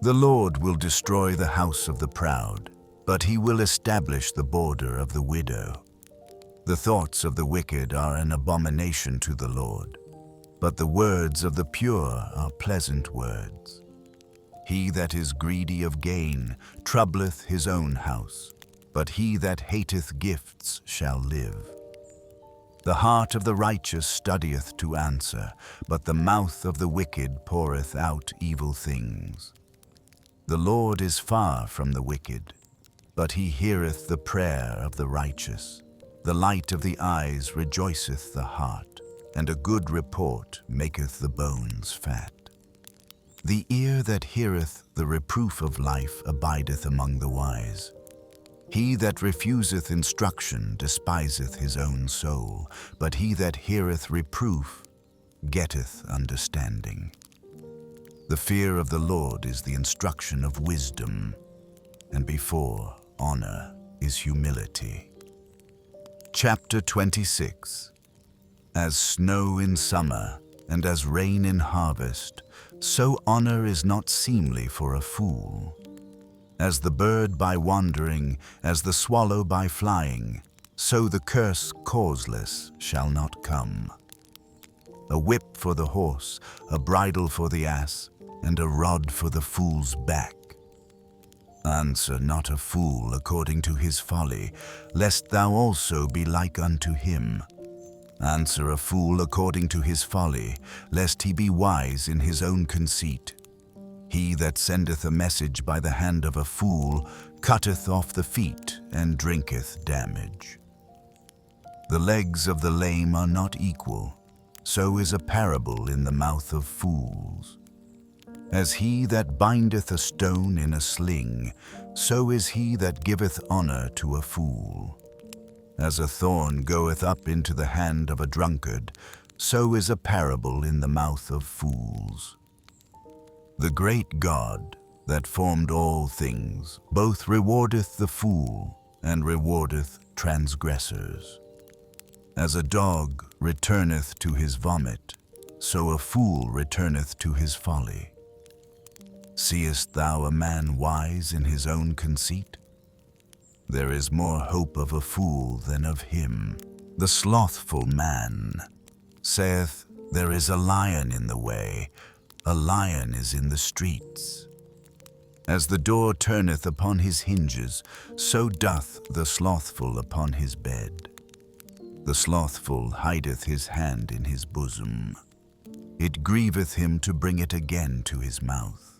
The Lord will destroy the house of the proud, but he will establish the border of the widow. The thoughts of the wicked are an abomination to the Lord, but the words of the pure are pleasant words. He that is greedy of gain troubleth his own house, but he that hateth gifts shall live. The heart of the righteous studieth to answer, but the mouth of the wicked poureth out evil things. The Lord is far from the wicked, but he heareth the prayer of the righteous. The light of the eyes rejoiceth the heart, and a good report maketh the bones fat. The ear that heareth the reproof of life abideth among the wise. He that refuseth instruction despiseth his own soul, but he that heareth reproof getteth understanding. The fear of the Lord is the instruction of wisdom, and before honor is humility. Chapter 26. As snow in summer, and as rain in harvest, so honor is not seemly for a fool. As the bird by wandering, as the swallow by flying, so the curse causeless shall not come. A whip for the horse, a bridle for the ass, and a rod for the fool's back. Answer not a fool according to his folly, lest thou also be like unto him. Answer a fool according to his folly, lest he be wise in his own conceit. He that sendeth a message by the hand of a fool cutteth off the feet and drinketh damage. The legs of the lame are not equal, so is a parable in the mouth of fools. As he that bindeth a stone in a sling, so is he that giveth honor to a fool. As a thorn goeth up into the hand of a drunkard, so is a parable in the mouth of fools. The great God that formed all things both rewardeth the fool and rewardeth transgressors. As a dog returneth to his vomit, so a fool returneth to his folly. Seest thou a man wise in his own conceit? There is more hope of a fool than of him. The slothful man saith, there is a lion in the way, a lion is in the streets. As the door turneth upon his hinges, so doth the slothful upon his bed. The slothful hideth his hand in his bosom. It grieveth him to bring it again to his mouth.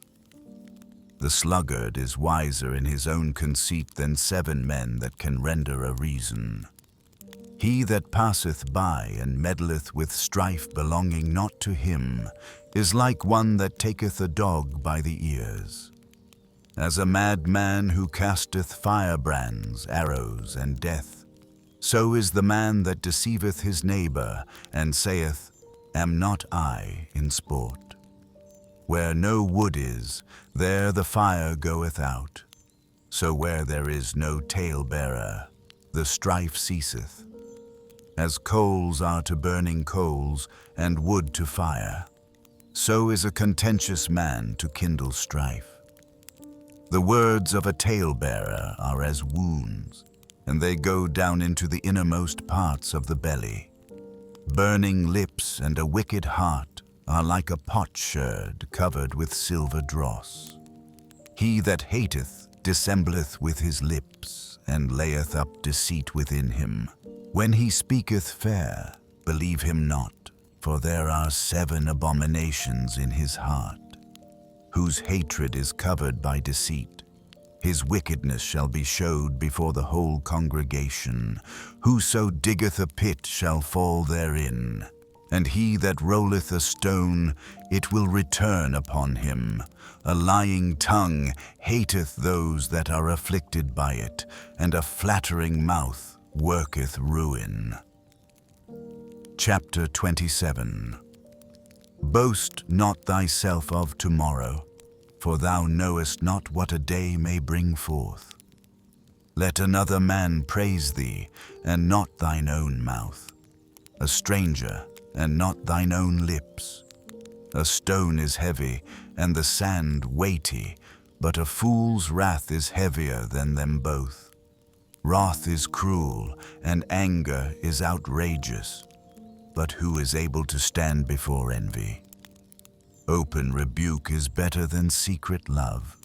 The sluggard is wiser in his own conceit than 7 men that can render a reason. He that passeth by and meddleth with strife belonging not to him is like one that taketh a dog by the ears. As a madman who casteth firebrands, arrows, and death, so is the man that deceiveth his neighbor, and saith, Am not I in sport? Where no wood is, there the fire goeth out. So where there is no talebearer, the strife ceaseth. As coals are to burning coals, and wood to fire, so is a contentious man to kindle strife. The words of a talebearer are as wounds, and they go down into the innermost parts of the belly. Burning lips and a wicked heart are like a potsherd covered with silver dross. He that hateth dissembleth with his lips, and layeth up deceit within him. When he speaketh fair, believe him not, for there are 7 abominations in his heart, whose hatred is covered by deceit. His wickedness shall be showed before the whole congregation. Whoso diggeth a pit shall fall therein. And he that rolleth a stone, it will return upon him. A lying tongue hateth those that are afflicted by it, and a flattering mouth worketh ruin. Chapter 27. Boast not thyself of tomorrow, for thou knowest not what a day may bring forth. Let another man praise thee, and not thine own mouth, a stranger, and not thine own lips. A stone is heavy, and the sand weighty, but a fool's wrath is heavier than them both. Wrath is cruel, and anger is outrageous, but who is able to stand before envy? Open rebuke is better than secret love.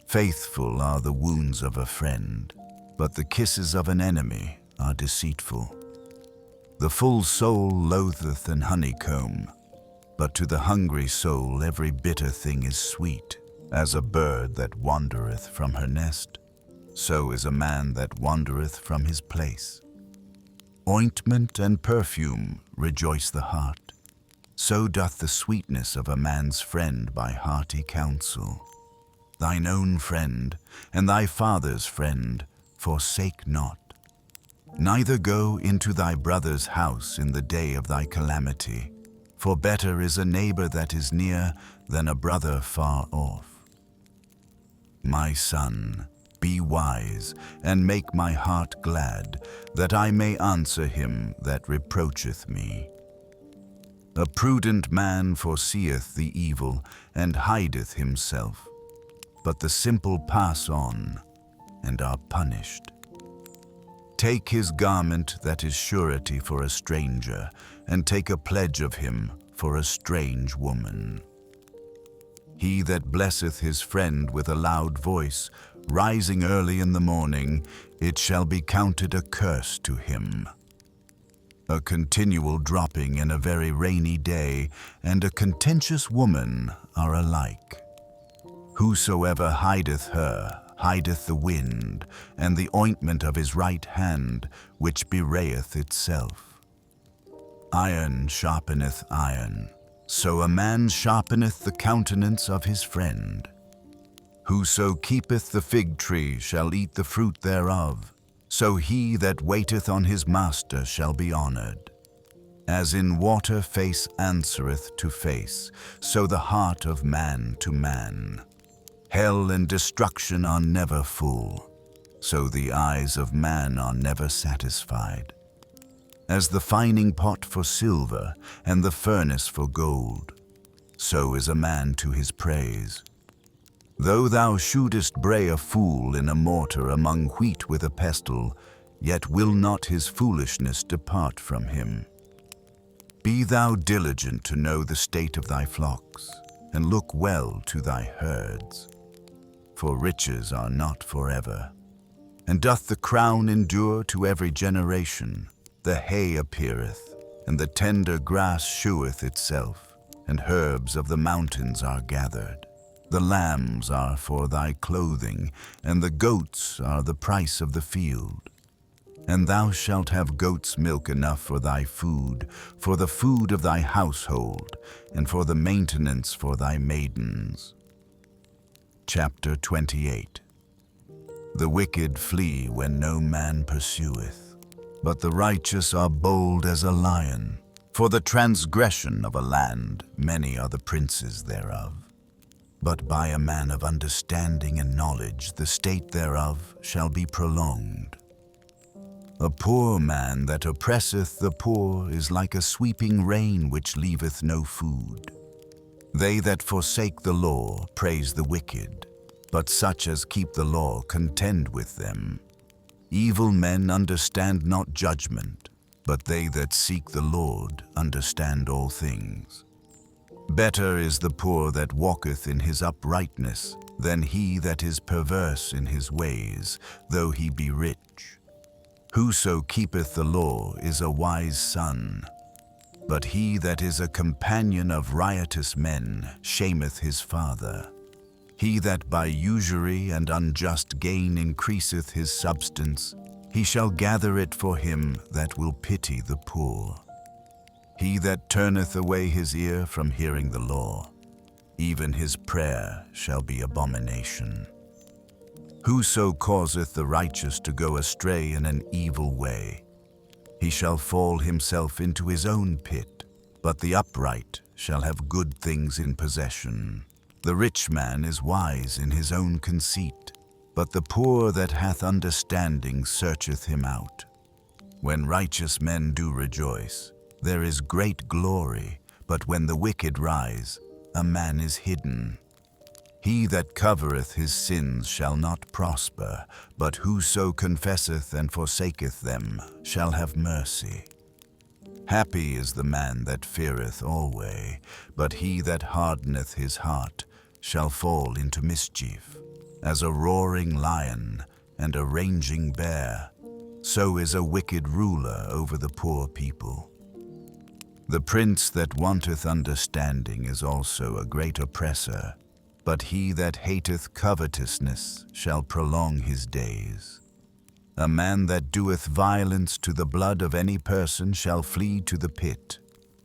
Faithful are the wounds of a friend, but the kisses of an enemy are deceitful. The full soul loatheth an honeycomb, but to the hungry soul every bitter thing is sweet. As a bird that wandereth from her nest, so is a man that wandereth from his place. Ointment and perfume rejoice the heart, so doth the sweetness of a man's friend by hearty counsel. Thine own friend and thy father's friend forsake not. Neither go into thy brother's house in the day of thy calamity, for better is a neighbor that is near than a brother far off. My son, be wise, and make my heart glad, that I may answer him that reproacheth me. A prudent man foreseeth the evil, and hideth himself, but the simple pass on, and are punished. Take his garment that is surety for a stranger, and take a pledge of him for a strange woman. He that blesseth his friend with a loud voice, rising early in the morning, it shall be counted a curse to him. A continual dropping in a very rainy day, and a contentious woman are alike. Whosoever hideth her, hideth the wind, and the ointment of his right hand, which bewrayeth itself. Iron sharpeneth iron, so a man sharpeneth the countenance of his friend. Whoso keepeth the fig tree shall eat the fruit thereof, so he that waiteth on his master shall be honored. As in water face answereth to face, so the heart of man to man. Hell and destruction are never full, so the eyes of man are never satisfied. As the fining pot for silver, and the furnace for gold, so is a man to his praise. Though thou shouldest bray a fool in a mortar among wheat with a pestle, yet will not his foolishness depart from him. Be thou diligent to know the state of thy flocks, and look well to thy herds. For riches are not forever, and doth the crown endure to every generation. The hay appeareth, and the tender grass sheweth itself, and herbs of the mountains are gathered. The lambs are for thy clothing, and the goats are the price of the field. And thou shalt have goat's milk enough for thy food, for the food of thy household, and for the maintenance for thy maidens. Chapter 28. The wicked flee when no man pursueth, but the righteous are bold as a lion. For the transgression of a land many are the princes thereof. But by a man of understanding and knowledge the state thereof shall be prolonged. A poor man that oppresseth the poor is like a sweeping rain which leaveth no food. They that forsake the law praise the wicked, but such as keep the law contend with them. Evil men understand not judgment, but they that seek the Lord understand all things. Better is the poor that walketh in his uprightness than he that is perverse in his ways, though he be rich. Whoso keepeth the law is a wise son, but he that is a companion of riotous men shameth his father. He that by usury and unjust gain increaseth his substance, he shall gather it for him that will pity the poor. He that turneth away his ear from hearing the law, even his prayer shall be abomination. Whoso causeth the righteous to go astray in an evil way, he shall fall himself into his own pit, but the upright shall have good things in possession. The rich man is wise in his own conceit, but the poor that hath understanding searcheth him out. When righteous men do rejoice, there is great glory, but when the wicked rise, a man is hidden. He that covereth his sins shall not prosper, but whoso confesseth and forsaketh them shall have mercy. Happy is the man that feareth alway, but he that hardeneth his heart shall fall into mischief. As a roaring lion and a raging bear, so is a wicked ruler over the poor people. The prince that wanteth understanding is also a great oppressor, but he that hateth covetousness shall prolong his days. A man that doeth violence to the blood of any person shall flee to the pit.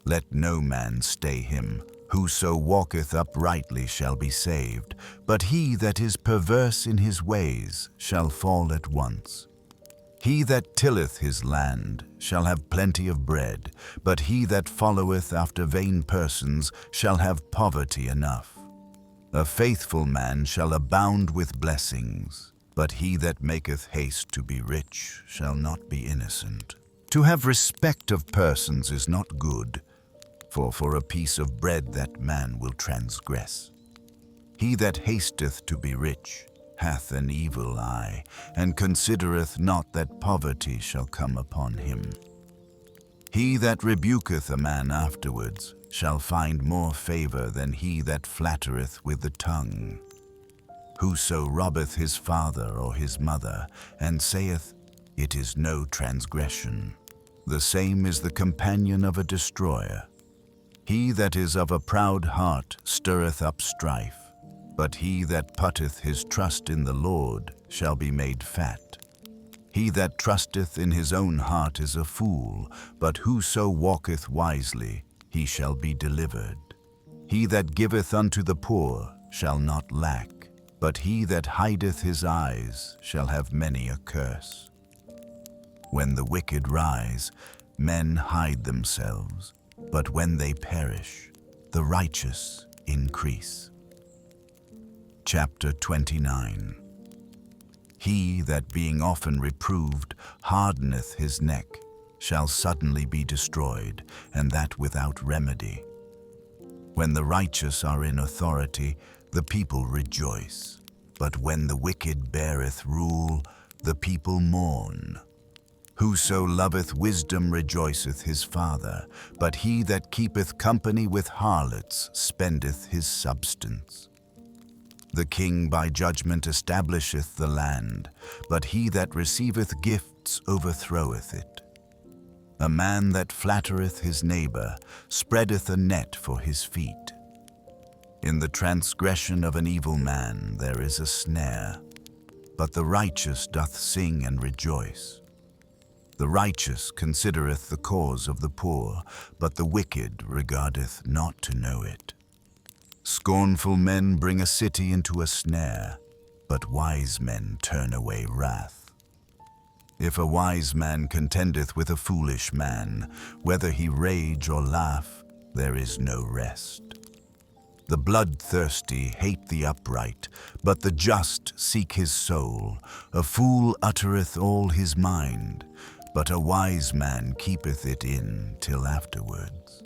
Let no man stay him. Whoso walketh uprightly shall be saved, but he that is perverse in his ways shall fall at once. He that tilleth his land shall have plenty of bread, but he that followeth after vain persons shall have poverty enough. A faithful man shall abound with blessings, but he that maketh haste to be rich shall not be innocent. To have respect of persons is not good, for a piece of bread that man will transgress. He that hasteth to be rich hath an evil eye, and considereth not that poverty shall come upon him. He that rebuketh a man afterwards shall find more favor than he that flattereth with the tongue. Whoso robbeth his father or his mother, and saith, "It is no transgression," the same is the companion of a destroyer. He that is of a proud heart stirreth up strife, but he that putteth his trust in the Lord shall be made fat. He that trusteth in his own heart is a fool, but whoso walketh wisely, he shall be delivered. He that giveth unto the poor shall not lack, but he that hideth his eyes shall have many a curse. When the wicked rise, men hide themselves, but when they perish, the righteous increase. Chapter 29. He that being often reproved hardeneth his neck shall suddenly be destroyed, and that without remedy. When the righteous are in authority, the people rejoice, but when the wicked beareth rule, the people mourn. Whoso loveth wisdom rejoiceth his father, but he that keepeth company with harlots spendeth his substance. The king by judgment establisheth the land, but he that receiveth gifts overthroweth it. A man that flattereth his neighbor spreadeth a net for his feet. In the transgression of an evil man there is a snare, but the righteous doth sing and rejoice. The righteous considereth the cause of the poor, but the wicked regardeth not to know it. Scornful men bring a city into a snare, but wise men turn away wrath. If a wise man contendeth with a foolish man, whether he rage or laugh, there is no rest. The bloodthirsty hate the upright, but the just seek his soul. A fool uttereth all his mind, but a wise man keepeth it in till afterwards.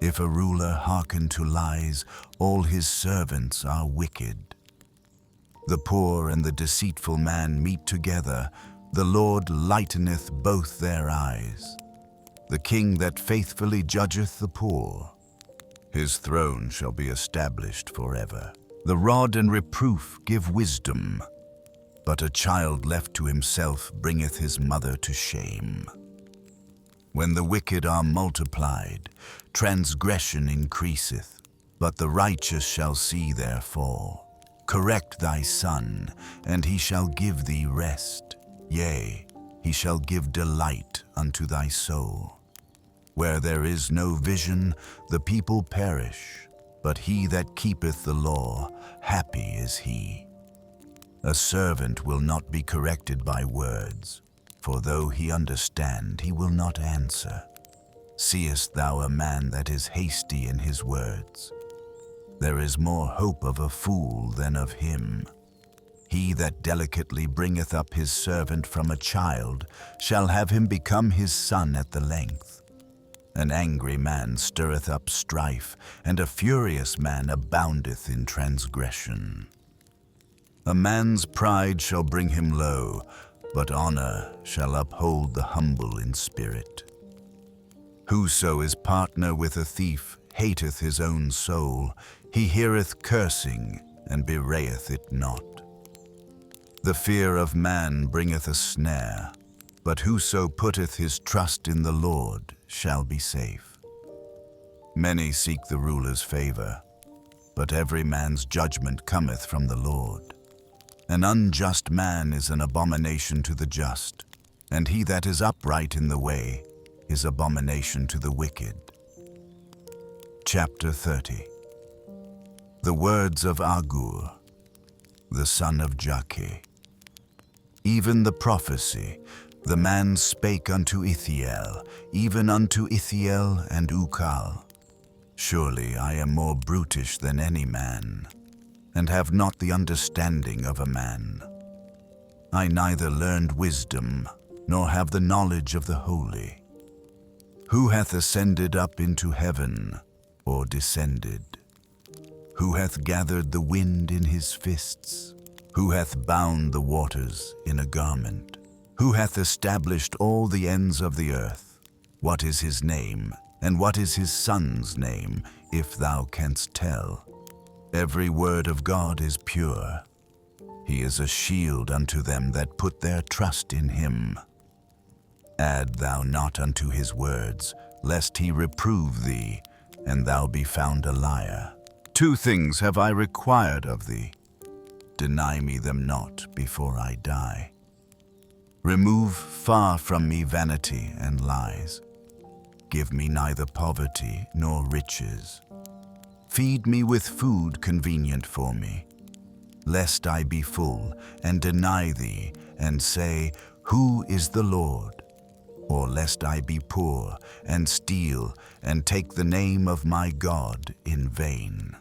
If a ruler hearken to lies, all his servants are wicked. The poor and the deceitful man meet together, the Lord lighteneth both their eyes. The king that faithfully judgeth the poor, his throne shall be established forever. The rod and reproof give wisdom, but a child left to himself bringeth his mother to shame. When the wicked are multiplied, transgression increaseth, but the righteous shall see their fall. Correct thy son, and he shall give thee rest. Yea, he shall give delight unto thy soul. Where there is no vision, the people perish, but he that keepeth the law, happy is he. A servant will not be corrected by words, for though he understand, he will not answer. Seest thou a man that is hasty in his words? There is more hope of a fool than of him. He that delicately bringeth up his servant from a child shall have him become his son at the length. An angry man stirreth up strife, and a furious man aboundeth in transgression. A man's pride shall bring him low, but honor shall uphold the humble in spirit. Whoso is partner with a thief hateth his own soul. He heareth cursing, and bewrayeth it not. The fear of man bringeth a snare, but whoso putteth his trust in the Lord shall be safe. Many seek the ruler's favor, but every man's judgment cometh from the Lord. An unjust man is an abomination to the just, and he that is upright in the way is abomination to the wicked. Chapter 30. The words of Agur, the son of Jakeh. Even the prophecy, the man spake unto Ithiel, even unto Ithiel and Ukal. Surely I am more brutish than any man, and have not the understanding of a man. I neither learned wisdom, nor have the knowledge of the holy. Who hath ascended up into heaven, or descended? Who hath gathered the wind in his fists? Who hath bound the waters in a garment? Who hath established all the ends of the earth? What is his name, and what is his son's name, if thou canst tell? Every word of God is pure. He is a shield unto them that put their trust in him. Add thou not unto his words, lest he reprove thee, and thou be found a liar. 2 things have I required of thee. Deny me them not before I die. Remove far from me vanity and lies. Give me neither poverty nor riches. Feed me with food convenient for me, lest I be full and deny thee and say, Who is the Lord? Or lest I be poor and steal and take the name of my God in vain.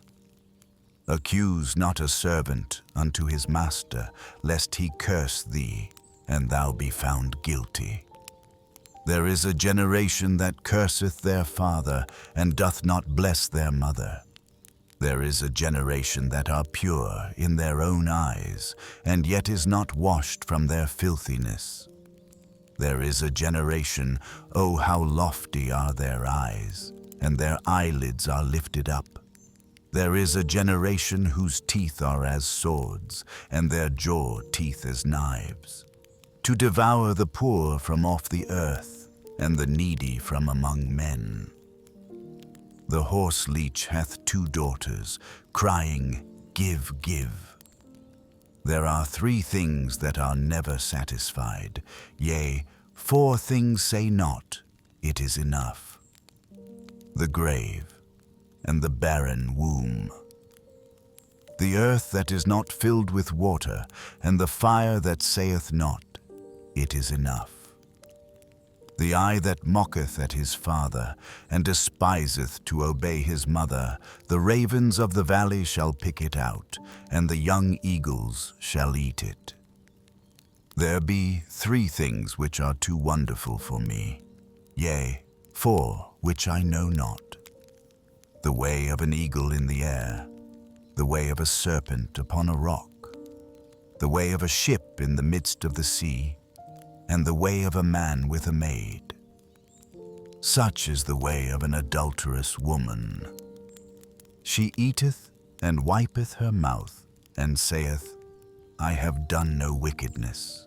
Accuse not a servant unto his master, lest he curse thee, and thou be found guilty. There is a generation that curseth their father, and doth not bless their mother. There is a generation that are pure in their own eyes, and yet is not washed from their filthiness. There is a generation, oh, how lofty are their eyes, and their eyelids are lifted up. There is a generation whose teeth are as swords, and their jaw teeth as knives, to devour the poor from off the earth, and the needy from among men. The horse leech hath 2 daughters, crying, Give, give. There are 3 things that are never satisfied, yea, 4 things say not, It is enough. The grave, and the barren womb. The earth that is not filled with water, and the fire that saith not, It is enough. The eye that mocketh at his father, and despiseth to obey his mother, the ravens of the valley shall pick it out, and the young eagles shall eat it. There be 3 things which are too wonderful for me, yea, 4 which I know not. The way of an eagle in the air, the way of a serpent upon a rock, the way of a ship in the midst of the sea, and the way of a man with a maid. Such is the way of an adulterous woman. She eateth and wipeth her mouth, and saith, I have done no wickedness.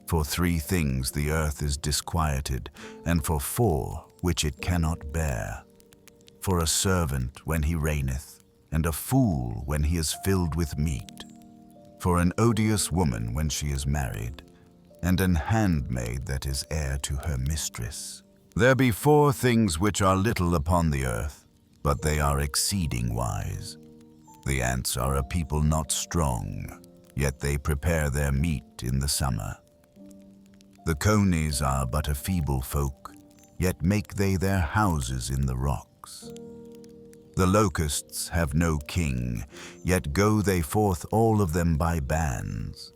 For 3 things the earth is disquieted, and for 4 which it cannot bear. For a servant when he reigneth, and a fool when he is filled with meat. For an odious woman when she is married, and an handmaid that is heir to her mistress. There be 4 things which are little upon the earth, but they are exceeding wise. The ants are a people not strong, yet they prepare their meat in the summer. The conies are but a feeble folk, yet make they their houses in the rocks. The locusts have no king, yet go they forth all of them by bands.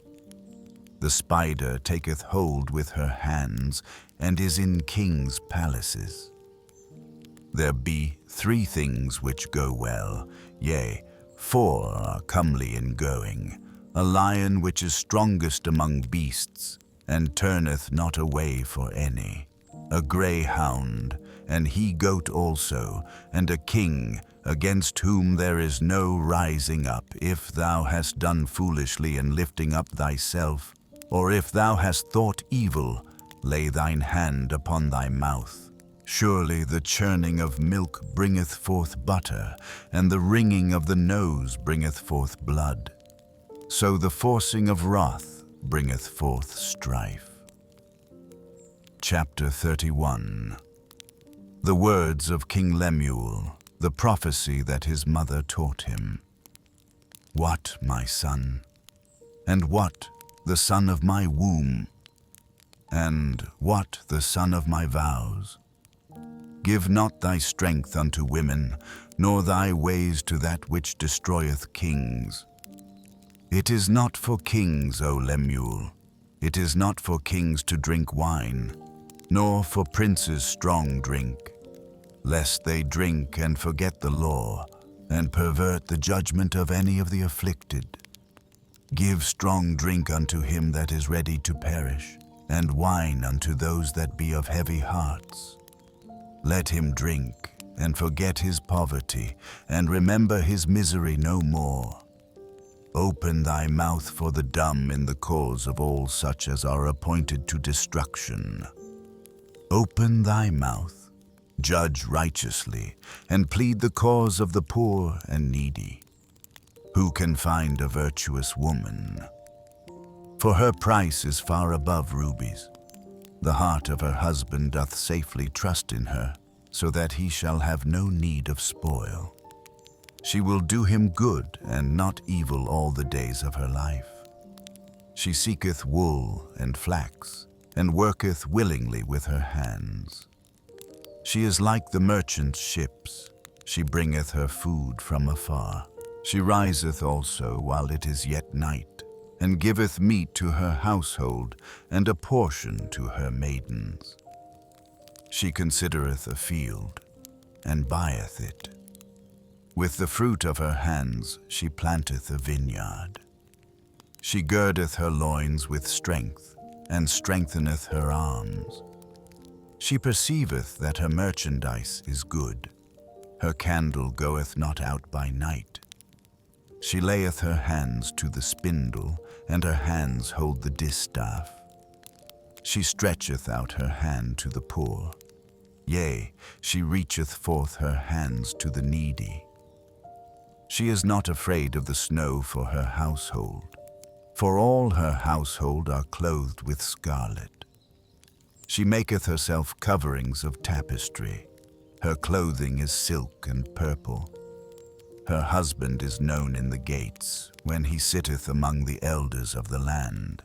The spider taketh hold with her hands, and is in kings' palaces. There be 3 things which go well, yea, 4 are comely in going, a lion which is strongest among beasts, and turneth not away for any, a greyhound, an he-goat also, and a king, against whom there is no rising up, if thou hast done foolishly in lifting up thyself, or if thou hast thought evil, lay thine hand upon thy mouth. Surely the churning of milk bringeth forth butter, and the wringing of the nose bringeth forth blood. So the forcing of wrath bringeth forth strife. Chapter 31. The words of King Lemuel, the prophecy that his mother taught him. What, my son? And what, the son of my womb? And what, the son of my vows? Give not thy strength unto women, nor thy ways to that which destroyeth kings. It is not for kings, O Lemuel, it is not for kings to drink wine, nor for princes strong drink, lest they drink and forget the law, and pervert the judgment of any of the afflicted. Give strong drink unto him that is ready to perish, and wine unto those that be of heavy hearts. Let him drink, and forget his poverty, and remember his misery no more. Open thy mouth for the dumb in the cause of all such as are appointed to destruction. Open thy mouth, judge righteously, and plead the cause of the poor and needy. Who can find a virtuous woman? For her price is far above rubies. The heart of her husband doth safely trust in her, so that he shall have no need of spoil. She will do him good and not evil all the days of her life. She seeketh wool and flax, and worketh willingly with her hands. She is like the merchant's ships. She bringeth her food from afar. She riseth also while it is yet night, and giveth meat to her household, and a portion to her maidens. She considereth a field, and buyeth it. With the fruit of her hands she planteth a vineyard. She girdeth her loins with strength, and strengtheneth her arms. She perceiveth that her merchandise is good. Her candle goeth not out by night. She layeth her hands to the spindle, and her hands hold the distaff. She stretcheth out her hand to the poor. Yea, she reacheth forth her hands to the needy. She is not afraid of the snow for her household, for all her household are clothed with scarlet. She maketh herself coverings of tapestry. Her clothing is silk and purple. Her husband is known in the gates, when he sitteth among the elders of the land.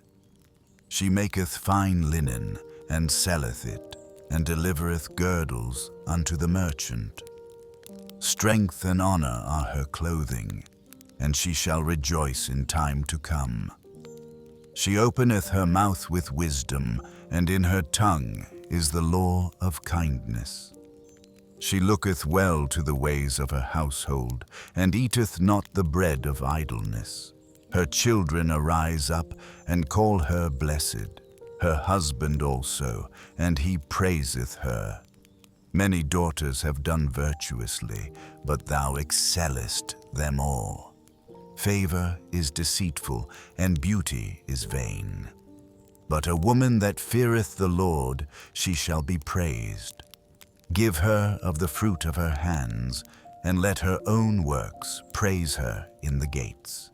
She maketh fine linen, and selleth it, and delivereth girdles unto the merchant. Strength and honor are her clothing, and she shall rejoice in time to come. She openeth her mouth with wisdom, and in her tongue is the law of kindness. She looketh well to the ways of her household, and eateth not the bread of idleness. Her children arise up, and call her blessed, her husband also, and he praiseth her. Many daughters have done virtuously, but thou excellest them all. Favor is deceitful, and beauty is vain. But a woman that feareth the Lord, she shall be praised. Give her of the fruit of her hands, and let her own works praise her in the gates.